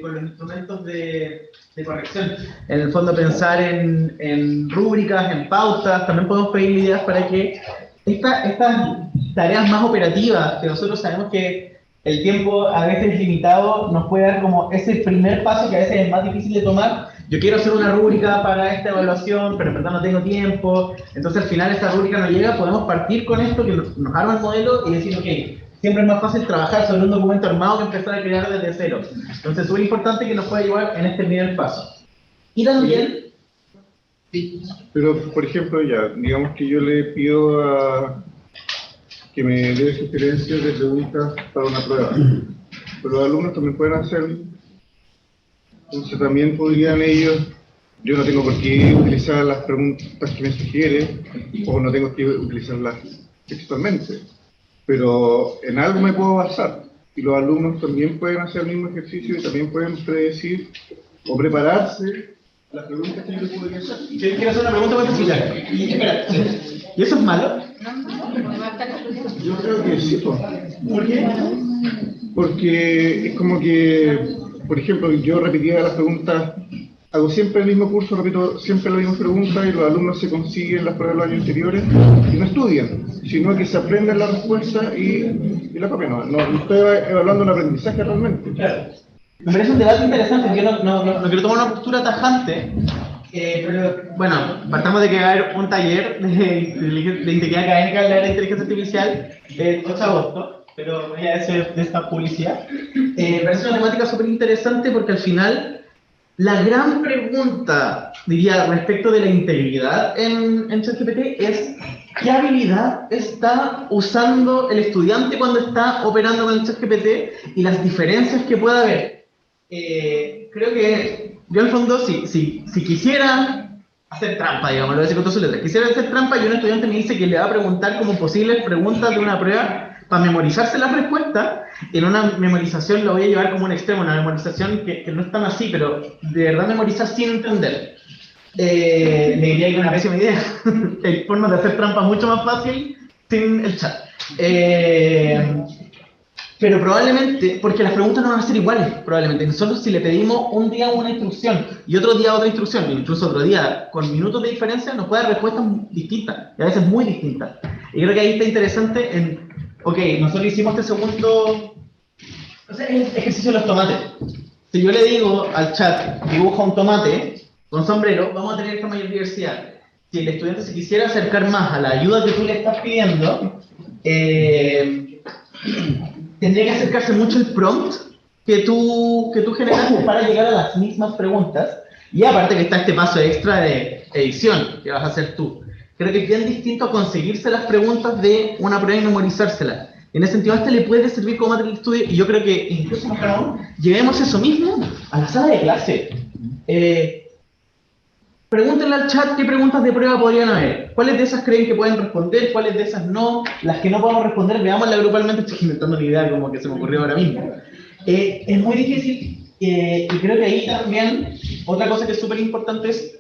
con los instrumentos de corrección. En el fondo pensar en rúbricas, en pautas, también podemos pedirle ideas para que estas tareas más operativas, que nosotros sabemos que el tiempo a veces es limitado, nos puede dar como ese primer paso que a veces es más difícil de tomar. Yo quiero hacer una rúbrica para esta evaluación, pero en verdad no tengo tiempo. Entonces al final esta rúbrica no llega, podemos partir con esto que nos arma el modelo y decir, ok, siempre es más fácil trabajar sobre un documento armado que empezar a crear desde cero. Entonces es muy importante que nos pueda ayudar en este primer paso. Y también... Sí. Pero, por ejemplo, ya, digamos que yo le pido a que me dé sugerencias de preguntas para una prueba. Pero los alumnos también pueden hacerlo. Entonces también podrían ellos, yo no tengo por qué utilizar las preguntas que me sugiere, o no tengo que utilizarlas textualmente, pero en algo me puedo basar. Y los alumnos también pueden hacer el mismo ejercicio y también pueden predecir o prepararse las preguntas que yo les podría hacer. Quiero hacer una pregunta muy específica. ¿Y eso es malo? Yo creo que sí. ¿Por qué? Porque es como que, por ejemplo, yo repetía las preguntas, hago siempre el mismo curso, repito siempre las mismas preguntas y los alumnos se consiguen las pruebas de los años anteriores y no estudian, sino que se aprenden la respuesta y la copian. No estoy evaluando un aprendizaje realmente. Claro. Me parece un debate interesante, yo no quiero tomar una postura tajante, pero bueno, partamos de que va a haber un taller de integridad académica en la área de inteligencia artificial el 8 de agosto, pero voy a hacer de esta publicidad. Me parece una temática súper interesante porque al final la gran pregunta, diría, respecto de la integridad en ChatGPT es ¿qué habilidad está usando el estudiante cuando está operando con el ChatGPT y las diferencias que pueda haber? Creo que yo al fondo, si quisiera hacer trampa, digamos, lo voy a decir con todas sus letras, quisiera hacer trampa y un estudiante me dice que le va a preguntar como posibles preguntas de una prueba para memorizarse las respuestas, en una memorización lo voy a llevar como un extremo, una memorización que no es tan así, pero de verdad memorizar sin entender. Le diría que es una pésima idea. Hay formas de hacer trampa mucho más fácil sin el chat. Pero probablemente, porque las preguntas no van a ser iguales, probablemente. Nosotros si le pedimos un día una instrucción y otro día otra instrucción, incluso otro día con minutos de diferencia, nos puede dar respuestas distintas, y a veces muy distintas. Y creo que ahí está interesante en, ok, nosotros hicimos este segundo, o sea, el ejercicio de los tomates. Si yo le digo al chat, dibuja un tomate con sombrero, vamos a tener esta mayor diversidad. Si el estudiante se quisiera acercar más a la ayuda que tú le estás pidiendo, tendría que acercarse mucho el prompt que tú generas para llegar a las mismas preguntas. Y aparte que está este paso extra de edición que vas a hacer tú. Creo que es bien distinto a conseguirse las preguntas de una prueba y memorizárselas. En ese sentido, a este le puede servir como material de estudio y yo creo que incluso más aún, llevemos eso mismo a la sala de clase. Pregúntenle al chat qué preguntas de prueba podrían haber. ¿Cuáles de esas creen que pueden responder? ¿Cuáles de esas no? Las que no podamos responder, veámoslas grupalmente. Estoy inventando una idea como que se me ocurrió ahora mismo. Es muy difícil y creo que ahí también otra cosa que es súper importante es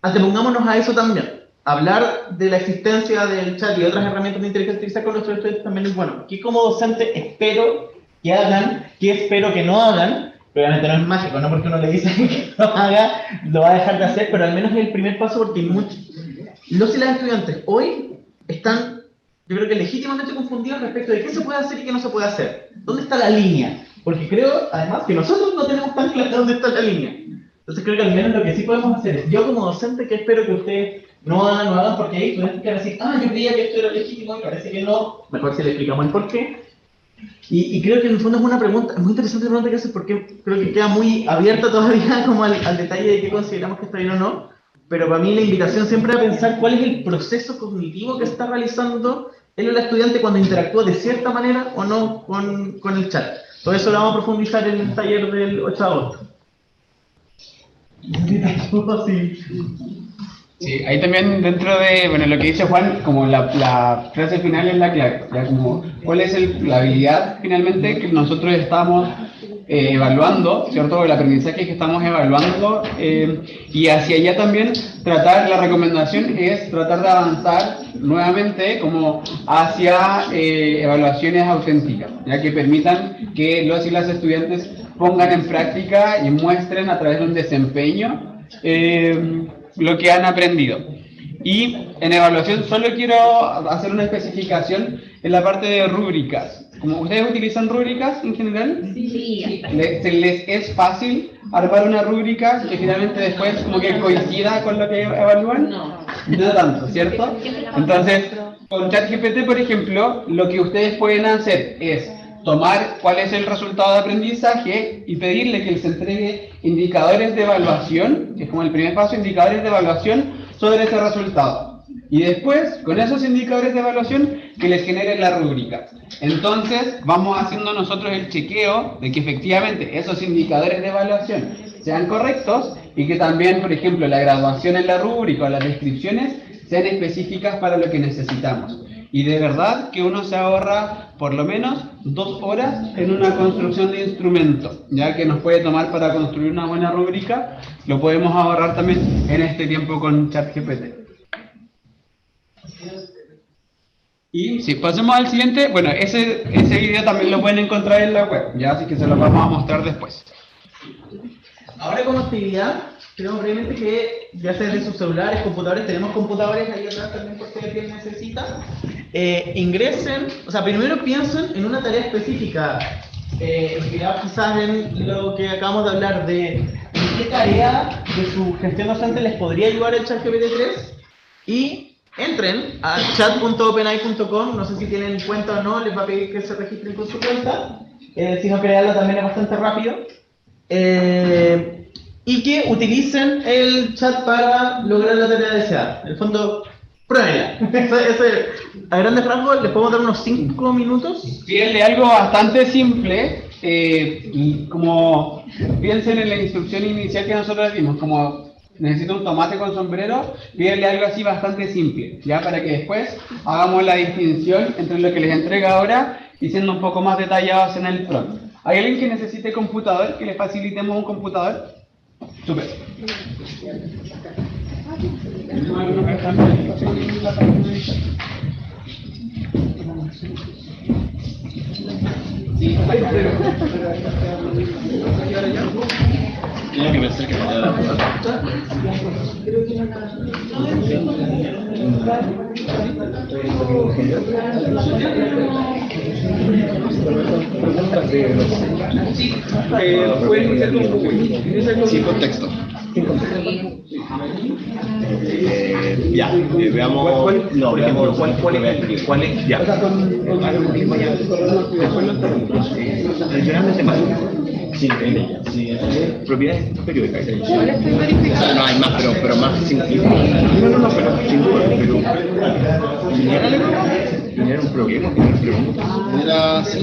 antepongámonos a eso también. Hablar de la existencia del chat y otras herramientas de inteligencia artificial con nuestros estudiantes también es bueno. ¿Qué como docente espero que hagan? ¿Qué espero que no hagan? Obviamente no es mágico, no porque uno le dice que lo haga, lo va a dejar de hacer, pero al menos es el primer paso porque los y las estudiantes hoy están, yo creo que legítimamente confundidos respecto de qué se puede hacer y qué no se puede hacer. ¿Dónde está la línea? Porque creo, además, que nosotros no tenemos tan claro dónde está la línea. Entonces creo que al menos lo que sí podemos hacer es, yo como docente, que espero que ustedes no hagan, porque hay estudiantes que van a decir, yo creía que esto era legítimo y parece que no, mejor si le explicamos el por qué. Y creo que en el fondo es una pregunta, es muy interesante la pregunta que haces porque creo que queda muy abierta todavía como al detalle de qué consideramos que está bien o no, pero para mí la invitación siempre es a pensar cuál es el proceso cognitivo que está realizando el estudiante cuando interactúa de cierta manera o no con el chat. Todo eso lo vamos a profundizar en el taller del 8 de agosto. Sí, ahí también dentro de, bueno, lo que dice Juan, como la frase final es la clave, ya como cuál es la habilidad finalmente que nosotros estamos evaluando, ¿cierto? El aprendizaje que estamos evaluando y hacia allá también la recomendación es tratar de avanzar nuevamente como hacia evaluaciones auténticas, ya que permitan que los y las estudiantes pongan en práctica y muestren a través de un desempeño lo que han aprendido. Y en evaluación solo quiero hacer una especificación en la parte de rúbricas. Como ustedes utilizan rúbricas en general, Sí. ¿se les es fácil armar una rúbrica que finalmente después como que coincida con lo que evalúan? No tanto, ¿cierto? Entonces, con ChatGPT, por ejemplo, lo que ustedes pueden hacer es tomar cuál es el resultado de aprendizaje y pedirle que les entregue indicadores de evaluación, que es como el primer paso, indicadores de evaluación sobre ese resultado. Y después, con esos indicadores de evaluación, que les generen la rúbrica. Entonces, vamos haciendo nosotros el chequeo de que efectivamente esos indicadores de evaluación sean correctos y que también, por ejemplo, la graduación en la rúbrica o las descripciones sean específicas para lo que necesitamos. Y de verdad que uno se ahorra por lo menos 2 horas en una construcción de instrumento, ya que nos puede tomar para construir una buena rúbrica, lo podemos ahorrar también en este tiempo con ChatGPT. Y si pasemos al siguiente, bueno, ese video también lo pueden encontrar en la web, ya, así que se lo vamos a mostrar después. Ahora como actividad, queremos brevemente que ya sea de sus celulares, computadores, tenemos computadores ahí atrás también por si alguien necesita, ingresen, o sea, primero piensen en una tarea específica, inspirado quizás en lo que acabamos de hablar de en qué tarea de su gestión docente les podría ayudar el ChatGPT 3 y entren a chat.openai.com, no sé si tienen cuenta o no, les va a pedir que se registren con su cuenta, si no crearla también es bastante rápido. Y que utilicen el chat para lograr la tarea deseada. En el fondo, pruébenla. A grandes rasgos, les podemos dar unos 5 minutos. Pídenle algo bastante simple, y como piensen en la instrucción inicial que nosotros dimos, como necesito un tomate con sombrero, pídenle algo así bastante simple, ya para que después hagamos la distinción entre lo que les entrega ahora y siendo un poco más detallados en el prompt. ¿Hay alguien que necesite computador, que le facilitemos un computador? Súper. Tenía que pensar que me da sin contexto. Ya, veamos. No, veamos cuál es. Ya. Tradicionalmente más. Sí, propiedades periódicas. No hay más, pero más simplificado. No, pero sin duda. Generar un problema, generar preguntas. Era 5.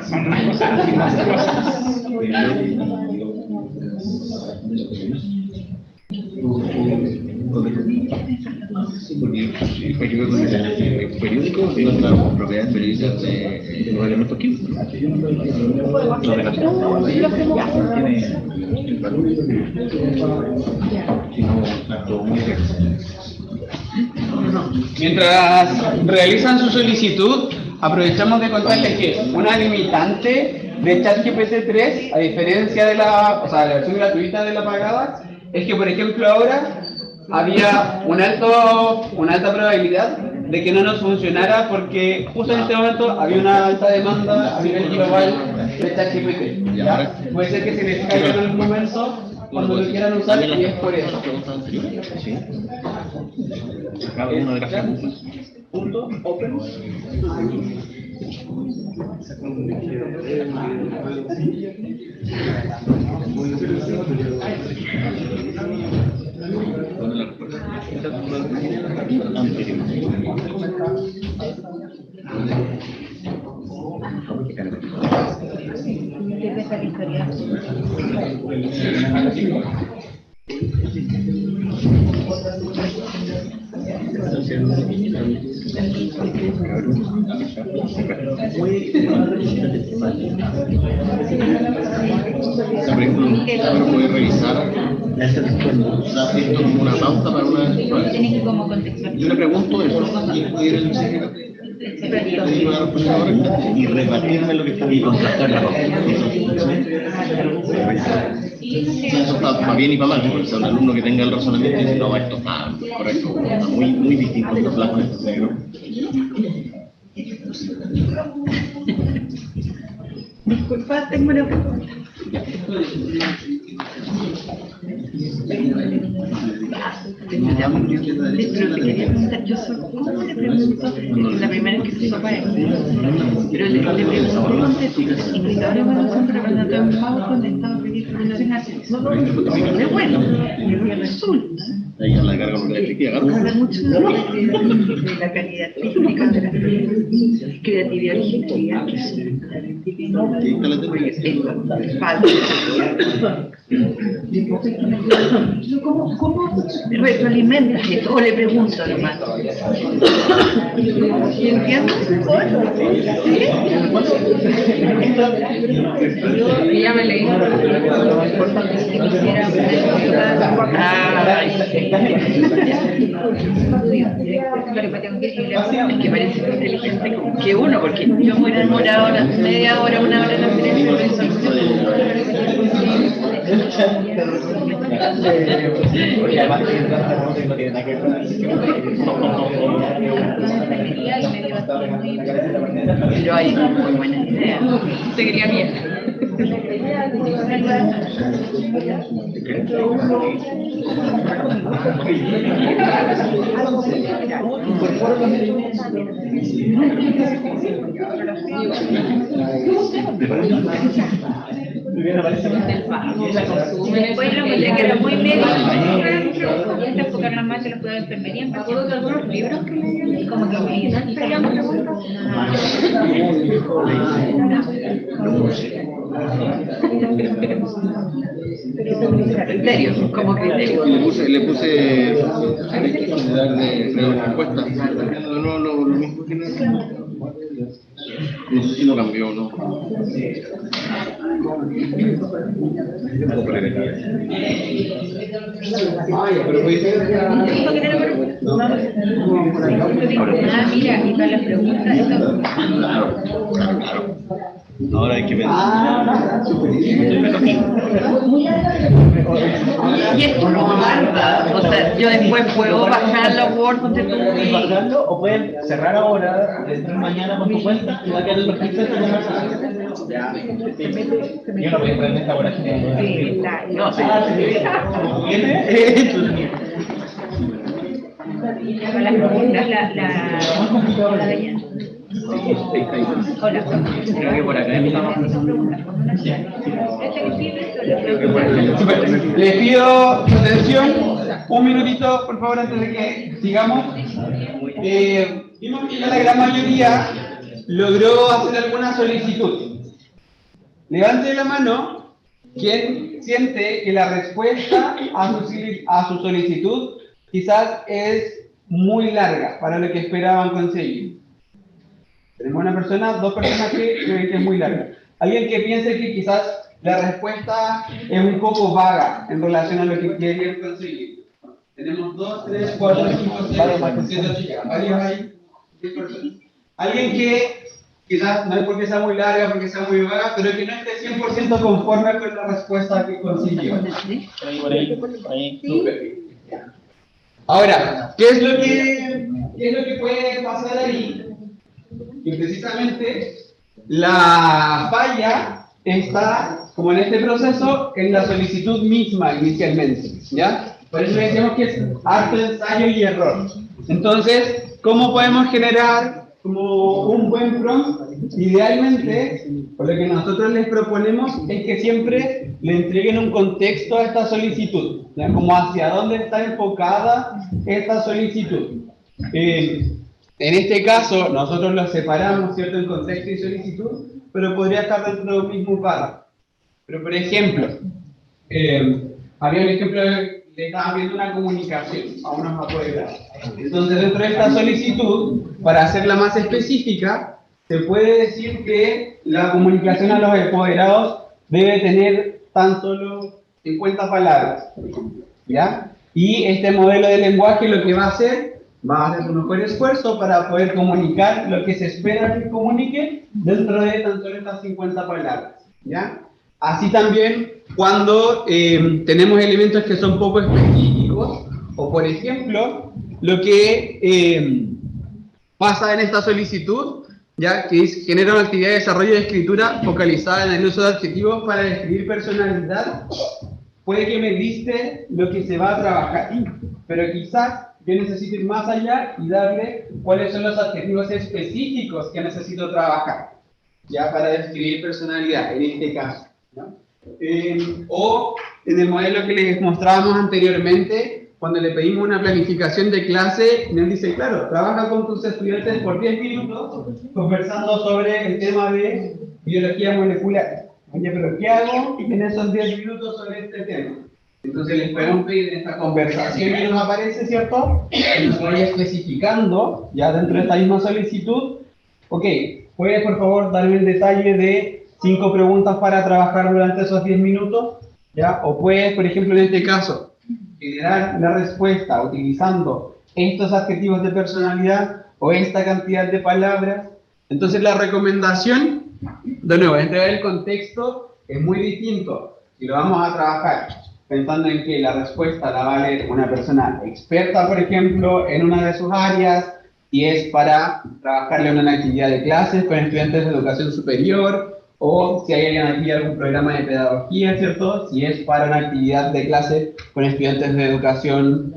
Son unas cosas así monstruosas. Porque yo creo que el periódico tiene una propiedad periodística de los elementos químicos. Mientras realizan su solicitud, aprovechamos de contarles que una limitante de ChatGPT 3, a diferencia de la versión gratuita de la pagada, es que, por ejemplo, ahora había una alta probabilidad de que no nos funcionara porque justo en este momento había una alta demanda a nivel global de ChatGPT. ¿Ya? Puede ser que se les caiga en algún momento cuando lo quieran usar y es por eso. Sí. Cada una de las preguntas. Punto open. Puede revisar haciendo una pauta para una. Yo le pregunto eso y repartirme lo que está ahí contrastarlo. Eso está para bien y para mal, porque un alumno que tenga el razonamiento dice, no, esto está correcto, está muy distinto de los blancos estos negros. Disculpa, tengo una pregunta. Pero te quería preguntar, yo solo le pregunto, la primera vez que se sopa pero le pregunto contextos indicadores de evaluación para preguntar un pago contestado es bueno, pero resulta Ahí ya la carga porque habla mucho de la calidad técnica, de la creatividad y genialidad que ¿Cómo retroalimenta esto? O le pregunto nomás. ¿Entiendes? Ya me leí. Es que parece más inteligente que uno, porque yo me hubiera demorado media hora, una hora en hacer eso. Porque además no tiene nada que ver. Pero hay muy buenas ideas. Seguiría bien. Después lo que era muy médico, se enfocaron más en los cuidados de enfermería. Me acuerdo de algunos libros que leí, como que me hacían preguntas. Criterio, como criterio. Le puse darle respuesta. No, lo mismo que no sé si lo cambió o no. Mira, y para las preguntas, Ahora hay que pensar. Y esto lo guarda, o sea, yo después puedo bajar la Word donde tú bajarlo o pueden cerrar ahora, entrar mañana con tu cuenta y va a quedar el registro de tu conversación. Yo no voy a entrar en esta hora. No sé. para las preguntas, la de ella. Hola. Creo que por acá empezamos. Les pido su atención, un minutito, por favor, antes de que sigamos. Vimos que ya la gran mayoría logró hacer alguna solicitud. Levante la mano quien siente que la respuesta a su solicitud quizás es muy larga para lo que esperaban conseguir. Tenemos una persona, dos personas que creen que es muy larga. Alguien que piense que quizás la respuesta es un poco vaga en relación a lo que querían conseguir. Tenemos 2, 3, 4, 5, 6, 7, 8, varios ahí. 10 personas. Alguien que quizás no es porque sea muy larga, porque sea muy vaga, pero que no esté 100% conforme con la respuesta que consiguió. Por ahí. Súper bien. Ahora, ¿qué es lo que puede pasar ahí? Que precisamente la falla está, como en este proceso, en la solicitud misma inicialmente, ¿ya? Por eso decimos que es harto ensayo y error. Entonces, ¿cómo podemos generar como un buen prompt? Idealmente, por lo que nosotros les proponemos es que siempre le entreguen un contexto a esta solicitud, ¿ya? Como hacia dónde está enfocada esta solicitud. En este caso, nosotros lo separamos, ¿cierto?, en contexto y solicitud, pero podría estar dentro del mismo párrafo. Pero, por ejemplo, había un ejemplo de le estaban viendo una comunicación a unos apoderados. Entonces, dentro de esta solicitud, para hacerla más específica, se puede decir que la comunicación a los apoderados debe tener tan solo 50 palabras, ¿ya? Y este modelo de lenguaje lo que va a hacer su mejor esfuerzo para poder comunicar lo que se espera que comunique dentro de tan solo estas 50 palabras, ¿ya? Así también cuando tenemos elementos que son poco específicos, o por ejemplo, lo que pasa en esta solicitud, ya que genera una actividad de desarrollo de escritura focalizada en el uso de adjetivos para describir personalidad, puede que me liste lo que se va a trabajar, pero quizás yo necesito ir más allá y darle cuáles son los adjetivos específicos que necesito trabajar, ya para describir personalidad, en este caso, ¿no? O en el modelo que les mostrábamos anteriormente, cuando le pedimos una planificación de clase, nos dice, claro, trabaja con tus estudiantes por 10 minutos conversando sobre el tema de biología molecular. Oye, pero ¿qué hago en esos 10 minutos sobre este tema? Entonces les podemos pedir en esta conversación que nos aparece, ¿cierto?, que nos vaya especificando, ya dentro de esta misma solicitud, ok, ¿puedes por favor darme el detalle de 5 preguntas para trabajar durante esos 10 minutos? ¿Ya? O puedes, por ejemplo, en este caso, generar la respuesta utilizando estos adjetivos de personalidad o esta cantidad de palabras. Entonces la recomendación, de nuevo, entregar el contexto es muy distinto y lo vamos a trabajar pensando en que la respuesta la va a leer una persona experta, por ejemplo, en una de sus áreas, y es para trabajarle en una actividad de clases con estudiantes de educación superior, o si hay aquí algún programa de pedagogía, ¿cierto? Si es para una actividad de clase con estudiantes de educación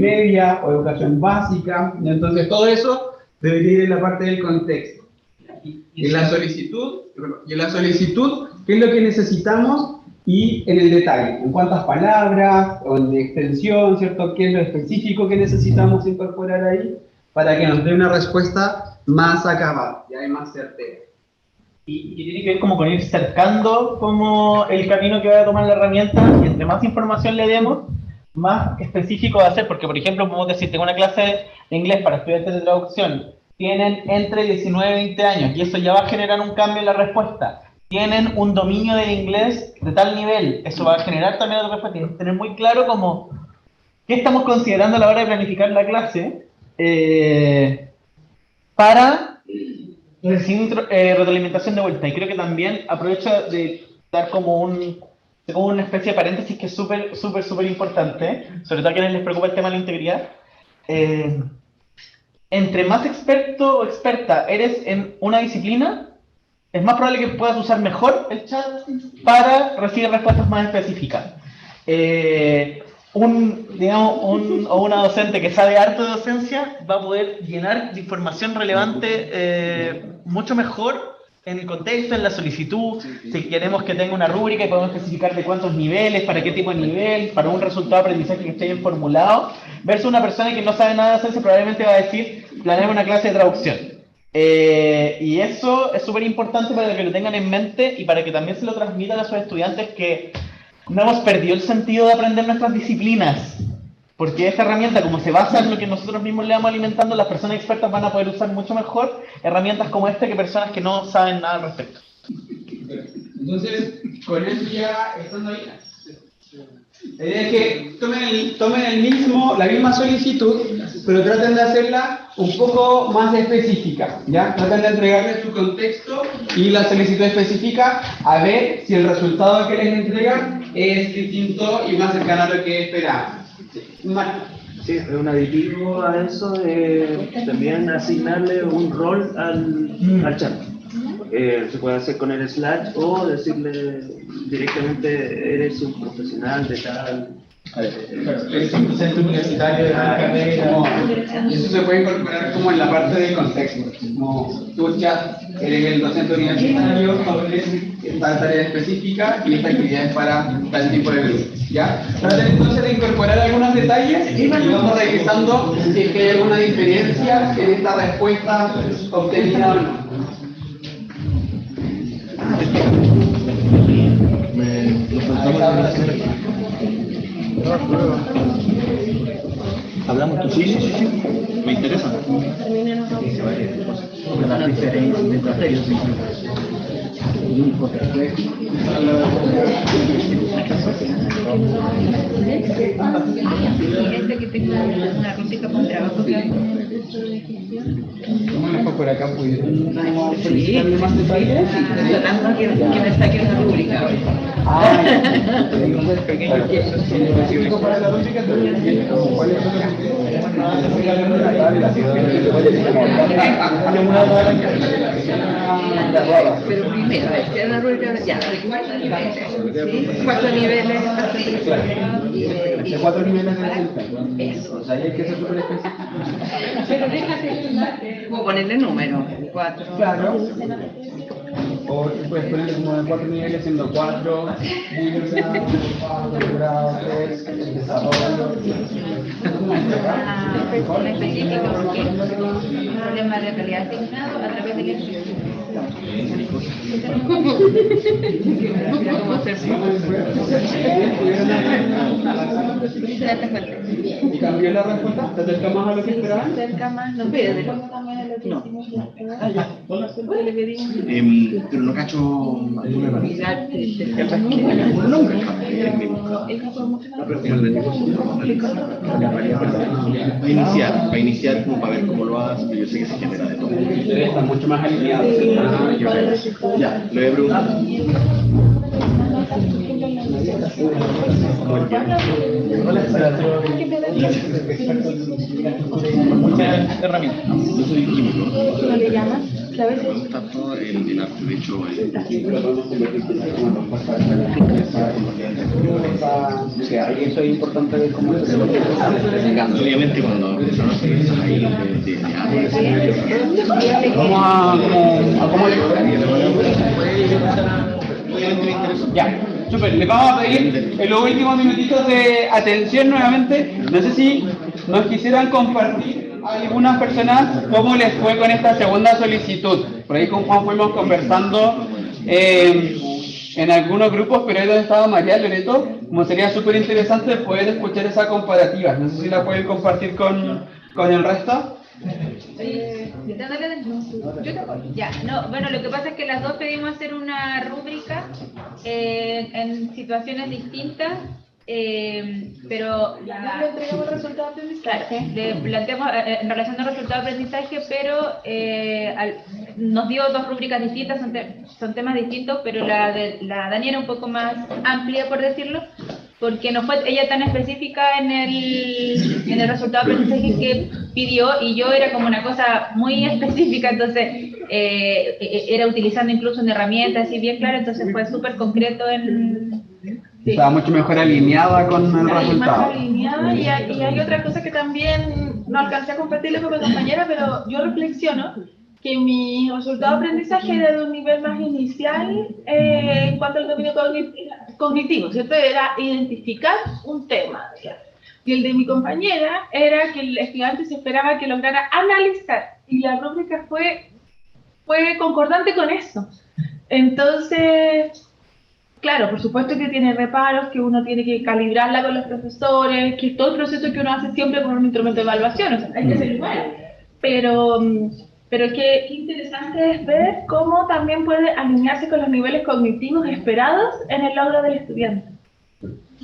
media o educación básica. Entonces todo eso debería ir en la parte del contexto. Y en la solicitud, ¿qué es lo que necesitamos? Y en el detalle, en cuántas palabras, o en extensión, ¿cierto? ¿Qué es lo específico que necesitamos incorporar ahí para que nos dé una respuesta más acabada, ya es más certera? Y tiene que ver como con ir cercando como el camino que va a tomar la herramienta, y entre más información le demos, más específico va a ser, porque por ejemplo, podemos decir, tengo una clase de inglés para estudiantes de traducción, tienen entre 19 y 20 años, y eso ya va a generar un cambio en la respuesta. Tienen un dominio del inglés de tal nivel, eso va a generar también otra respuesta. Tienes que tener muy claro como qué estamos considerando a la hora de planificar la clase para recibir retroalimentación de vuelta. Y creo que también aprovecho de dar como una especie de paréntesis que es súper importante, sobre todo a quienes les preocupa el tema de la integridad. Entre más experto o experta eres en una disciplina, es más probable que puedas usar mejor el chat para recibir respuestas más específicas. Una docente que sabe harto de docencia va a poder llenar de información relevante mucho mejor en el contexto, en la solicitud. Si queremos que tenga una rúbrica y podemos especificar de cuántos niveles, para qué tipo de nivel, para un resultado de aprendizaje que esté bien formulado, versus una persona que no sabe nada de docencia, probablemente va a decir, planeamos una clase de traducción. Y eso es súper importante para que lo tengan en mente y para que también se lo transmitan a sus estudiantes que no hemos perdido el sentido de aprender nuestras disciplinas. Porque esta herramienta, como se basa en lo que nosotros mismos le vamos alimentando, las personas expertas van a poder usar mucho mejor herramientas como esta que personas que no saben nada al respecto. Entonces, con eso ya estando ahí, la idea es que tomen la misma solicitud, pero traten de hacerla un poco más específica, ¿ya? Traten de entregarle su contexto y la solicitud específica a ver si el resultado que les entregan es distinto y más cercano a lo que esperaban. Sí, es un aditivo a eso de también asignarle un rol al chat. Se puede hacer con el Slack o decirle directamente eres un profesional de tal. Eres un docente universitario de tal carrera. Y eso se puede incorporar como en la parte del contexto. Como tu chat, eres el docente universitario, esta tarea específica y esta actividad es para tal tipo de grupo. ¿Ya? Traten entonces de incorporar algunos detalles y vamos revisando si es que hay alguna diferencia en esta respuesta obtenida o no. Hablamos tú, sí, me interesa. Las diferencias entre ellos. Este que tenga una rúbrica con trabajo que ¿Cómo les fue por acá? ¿Pudieron solicitarle más detalles? Tratando que me saquen una rúbrica hoy. Específico para la rúbrica, ¿cuáles son pero primero, es una rúbrica ya, de 4 niveles. De 4 niveles de eso. O sea, hay que ser súper específico. Pero déjate, como ponerle número, 4. Claro. O puedes ponerle como de 4 niveles siendo 4, grado 3, desarrollo. específico porque un problema de calidad asignado a través del ejercicio. ¿Y cambió la respuesta? ¿Te acerca más a lo que esperaban? Cerca más, no pide. No. Pero no cacho para iniciar como para ver cómo lo haces, yo sé que se genera de todo. Ustedes están mucho más alineados. Ya, le voy a preguntar. Muchas herramientas. Yo soy químico. ¿Cómo le llamas? ¿Sabes? Me gusta todo el arte, de hecho, eso es importante ver cómo se obviamente cuando personas se piensan ahí Ya, súper, les vamos a pedir en los últimos minutitos de atención nuevamente. No sé si nos quisieran compartir a algunas personas cómo les fue con esta segunda solicitud. Por ahí con Juan fuimos conversando en algunos grupos, pero ahí donde estaba María Loreto, como sería súper interesante poder escuchar esa comparativa. No sé si la pueden compartir con el resto. Ya, no, bueno, lo que pasa es que las dos pedimos hacer una rúbrica en situaciones distintas, pero ¿Le entregamos el resultado de aprendizaje? le planteamos en relación al resultado de aprendizaje, pero nos dio dos rúbricas distintas, son temas distintos, pero la de la Dani era un poco más amplia, por decirlo, porque no fue ella tan específica en el resultado de aprendizaje que pidió, y yo era como una cosa muy específica, entonces era utilizando incluso una herramienta así bien clara, entonces fue súper concreto en... Sí. Estaba mucho mejor alineada con el resultado. Más alineada, y hay otra cosa que también no alcancé a compartirle con mi compañera, pero yo reflexiono que mi resultado de aprendizaje era de un nivel más inicial en cuanto al dominio cognitivo, ¿cierto? Era identificar un tema, Y el de mi compañera era que el estudiante se esperaba que lograra analizar, y la rúbrica fue concordante con eso. Entonces, claro, por supuesto que tiene reparos, que uno tiene que calibrarla con los profesores, que es todo el proceso que uno hace siempre con un instrumento de evaluación, o sea, hay que hacerlo igual. Pero qué interesante es ver cómo también puede alinearse con los niveles cognitivos esperados en el logro del estudiante.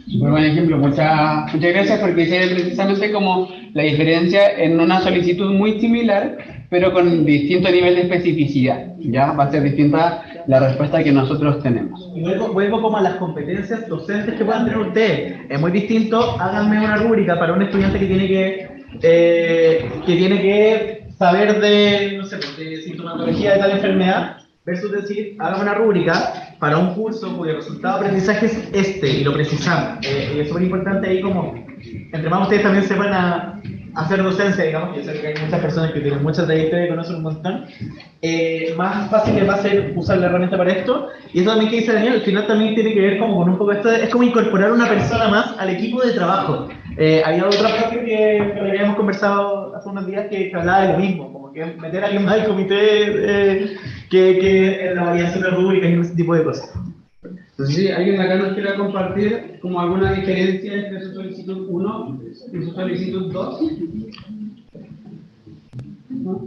Muy buen ejemplo, muchas gracias, porque se ve precisamente como la diferencia en una solicitud muy similar, pero con distinto nivel de especificidad. Ya va a ser distinta la respuesta que nosotros tenemos. Y vuelvo como a las competencias docentes que puedan tener ustedes. Es muy distinto, háganme una rúbrica para un estudiante que tiene que saber de, no sé, de sintomatología de tal enfermedad, versus decir, hágame una rúbrica para un curso cuyo resultado de aprendizaje es este, y lo precisamos. Y es súper importante ahí como, entre más ustedes también sepan a hacer docencia, digamos, yo sé que hay muchas personas que tienen mucha trayectoria y conocen un montón, más fácil les va a ser usar la herramienta para esto. Y eso también que dice Daniel, al final también tiene que ver como con un poco esto, es como incorporar una persona más al equipo de trabajo. Había otra parte que habíamos conversado hace unos días que hablaba de lo mismo, como que meter a alguien más al comité que en la variación de rúbricas y ese tipo de cosas. Entonces, si alguien acá nos quiera compartir como alguna diferencia entre su solicitud 1 y su solicitud 2. ¿No?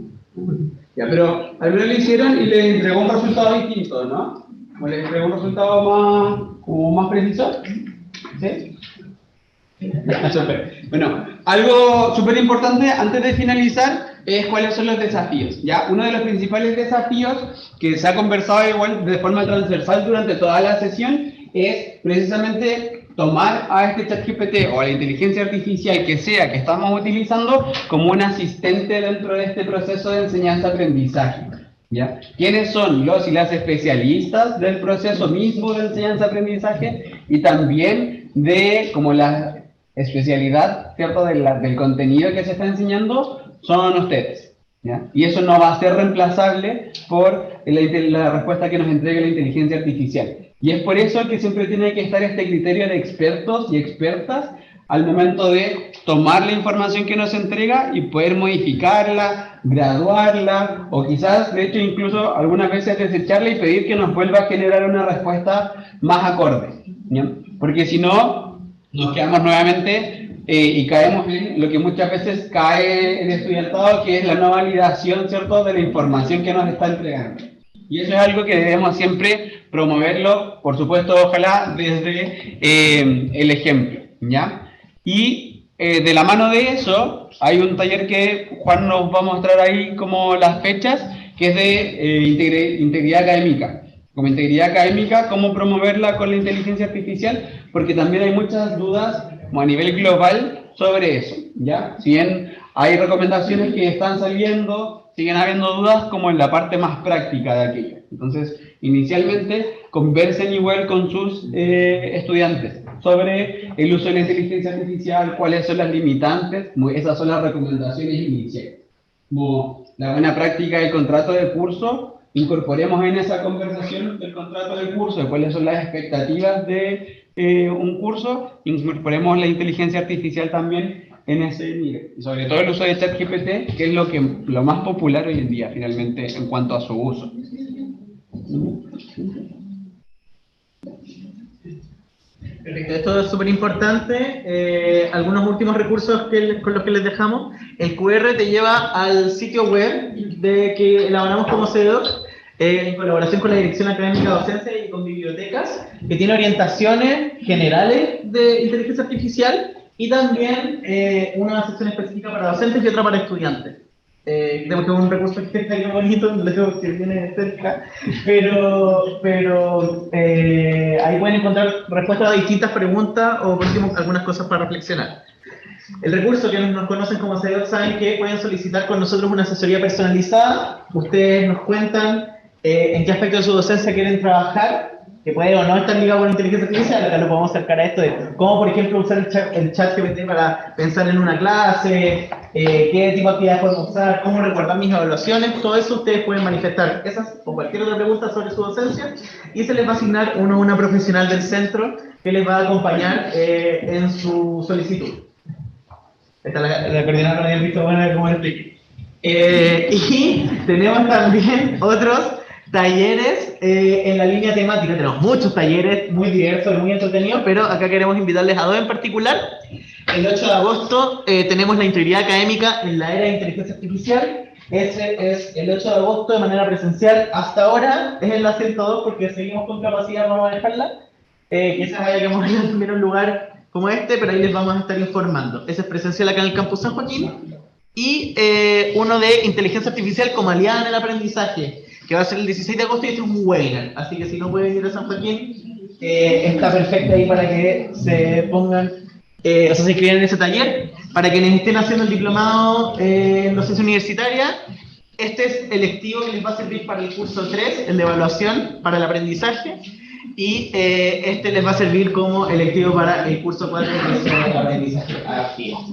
Ya, pero algunos lo hicieron y le entregó un resultado distinto, ¿no? ¿O le entregó un resultado más preciso? ¿Sí? Bueno, algo súper importante antes de finalizar es cuáles son los desafíos, ¿ya? Uno de los principales desafíos que se ha conversado igual de forma transversal durante toda la sesión es precisamente tomar a este ChatGPT o a la inteligencia artificial que sea que estamos utilizando como un asistente dentro de este proceso de enseñanza-aprendizaje, ¿ya? ¿Quiénes son los y las especialistas del proceso mismo de enseñanza-aprendizaje y también de como la especialidad, ¿cierto?, del contenido que se está enseñando? Son ustedes, ¿ya? Y eso no va a ser reemplazable por la respuesta que nos entregue la inteligencia artificial. Y es por eso que siempre tiene que estar este criterio de expertos y expertas al momento de tomar la información que nos entrega y poder modificarla, graduarla, o quizás, de hecho, incluso algunas veces desecharla y pedir que nos vuelva a generar una respuesta más acorde, ¿ya? Porque si no, nos quedamos nuevamente y caemos en lo que muchas veces cae el estudiantado, que es la no validación, ¿cierto?, de la información que nos está entregando. Y eso es algo que debemos siempre promoverlo, por supuesto, ojalá desde el ejemplo, ¿ya? Y de la mano de eso, hay un taller que Juan nos va a mostrar ahí como las fechas, que es de integridad académica. Como integridad académica, cómo promoverla con la inteligencia artificial, porque también hay muchas dudas como a nivel global sobre eso, ¿ya? Si bien hay recomendaciones que están saliendo, siguen habiendo dudas como en la parte más práctica de aquello. Entonces, inicialmente, conversen igual con sus estudiantes sobre el uso de la inteligencia artificial, cuáles son las limitantes, esas son las recomendaciones iniciales. Como la buena práctica del contrato de curso, incorporemos en esa conversación del contrato de curso, de cuáles son las expectativas de un curso, incorporemos la inteligencia artificial también en ese nivel. Y sobre todo el uso de ChatGPT, que es lo más popular hoy en día, finalmente, en cuanto a su uso. Perfecto, esto es súper importante. Algunos últimos recursos con los que les dejamos. El QR te lleva al sitio web que elaboramos como CEDOC, en colaboración con la Dirección Académica de Docencia y con bibliotecas, que tiene orientaciones generales de inteligencia artificial y también una sección específica para docentes y otra para estudiantes. Tenemos que un recurso que está ahí bonito, no les digo que viene cerca, pero ahí pueden encontrar respuestas a distintas preguntas o por último algunas cosas para reflexionar. El recurso que nos conocen como CEDOC saben que pueden solicitar con nosotros una asesoría personalizada. Ustedes nos cuentan en qué aspecto de su docencia quieren trabajar, que puede o no estar ligado con la inteligencia artificial. Acá nos podemos acercar a esto de cómo, por ejemplo, usar el chat GPT para pensar en una clase, qué tipo de actividades podemos usar, cómo recordar mis evaluaciones. Todo eso ustedes pueden manifestar esas o cualquier otra pregunta sobre su docencia y se les va a asignar una profesional del centro que les va a acompañar en su solicitud. Esta la coordinadora del visto bueno de cómo lo expliqué. Y tenemos también otros talleres en la línea temática. Tenemos muchos talleres muy diversos y muy entretenidos, pero acá queremos invitarles a dos en particular. El 8 de agosto tenemos la interioridad académica en la era de inteligencia artificial. Ese es el 8 de agosto de manera presencial. Hasta ahora es en la 102 porque seguimos con capacidad, vamos a dejarla. Quizás haya que moverla también a un lugar como este, pero ahí les vamos a estar informando. Ese es presencial acá en el Campus San Joaquín. Y uno de inteligencia artificial como aliada en el aprendizaje, que va a ser el 16 de agosto y este es un webinar. Así que si no pueden ir a San Joaquín, está perfecto ahí para que se pongan, o sea, se inscriban en ese taller. Para quienes estén haciendo el diplomado en docencia universitaria, este es el electivo que les va a servir para el curso 3, el de evaluación para el aprendizaje. Y este les va a servir como electivo para el curso 4, que es el aprendizaje activo.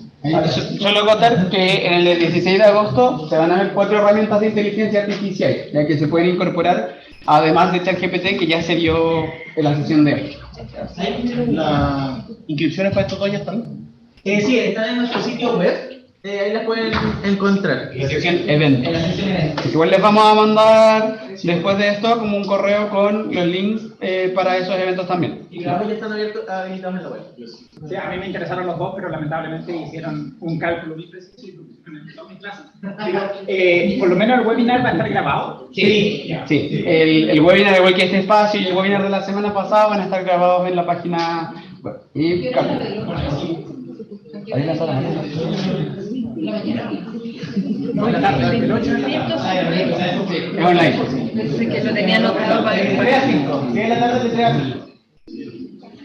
Solo contar que en el 16 de agosto se van a ver 4 herramientas de inteligencia artificial, ya que se pueden incorporar, además de ChatGPT, que ya se vio en la sesión de hoy. ¿Las inscripciones para estos dos ya están? Sí, están en nuestro sitio web. Ahí las pueden encontrar. En la sección evento. Igual les vamos a mandar después de esto como un correo con los links para esos eventos también. Y los ya están abiertos habilitados en la web. Sí, a mí me interesaron los dos, pero lamentablemente hicieron un cálculo muy preciso y en todas mis clases. Pero, por lo menos el webinar va a estar grabado. Sí. El webinar, igual que este espacio y el webinar de la semana pasada, van a estar grabados en la página web. Y ahí la sala. Es online. Pensé que lo tenía anotado para de 3 a 5. ¿Qué es la tarde de 3 a 5?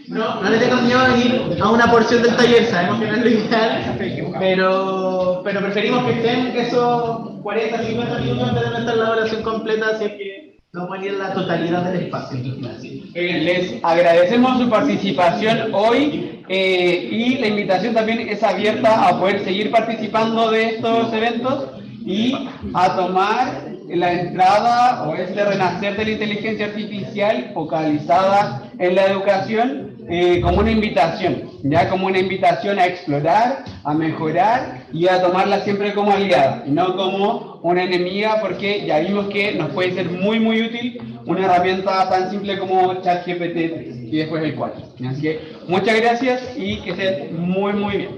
No le tengan miedo a ir a una porción del taller, sabemos que no es lo ideal, pero preferimos que estén esos 40, 50 minutos antes de estar la oración completa, así que no pueden ir la totalidad del espacio. Les agradecemos su participación hoy y la invitación también es abierta a poder seguir participando de estos eventos y a tomar la entrada o este renacer de la inteligencia artificial focalizada en la educación como una invitación, ya como una invitación a explorar, a mejorar y a tomarla siempre como aliada, y no como una enemiga, porque ya vimos que nos puede ser muy muy útil una herramienta tan simple como ChatGPT y después el 4. Así que muchas gracias y que estén muy muy bien.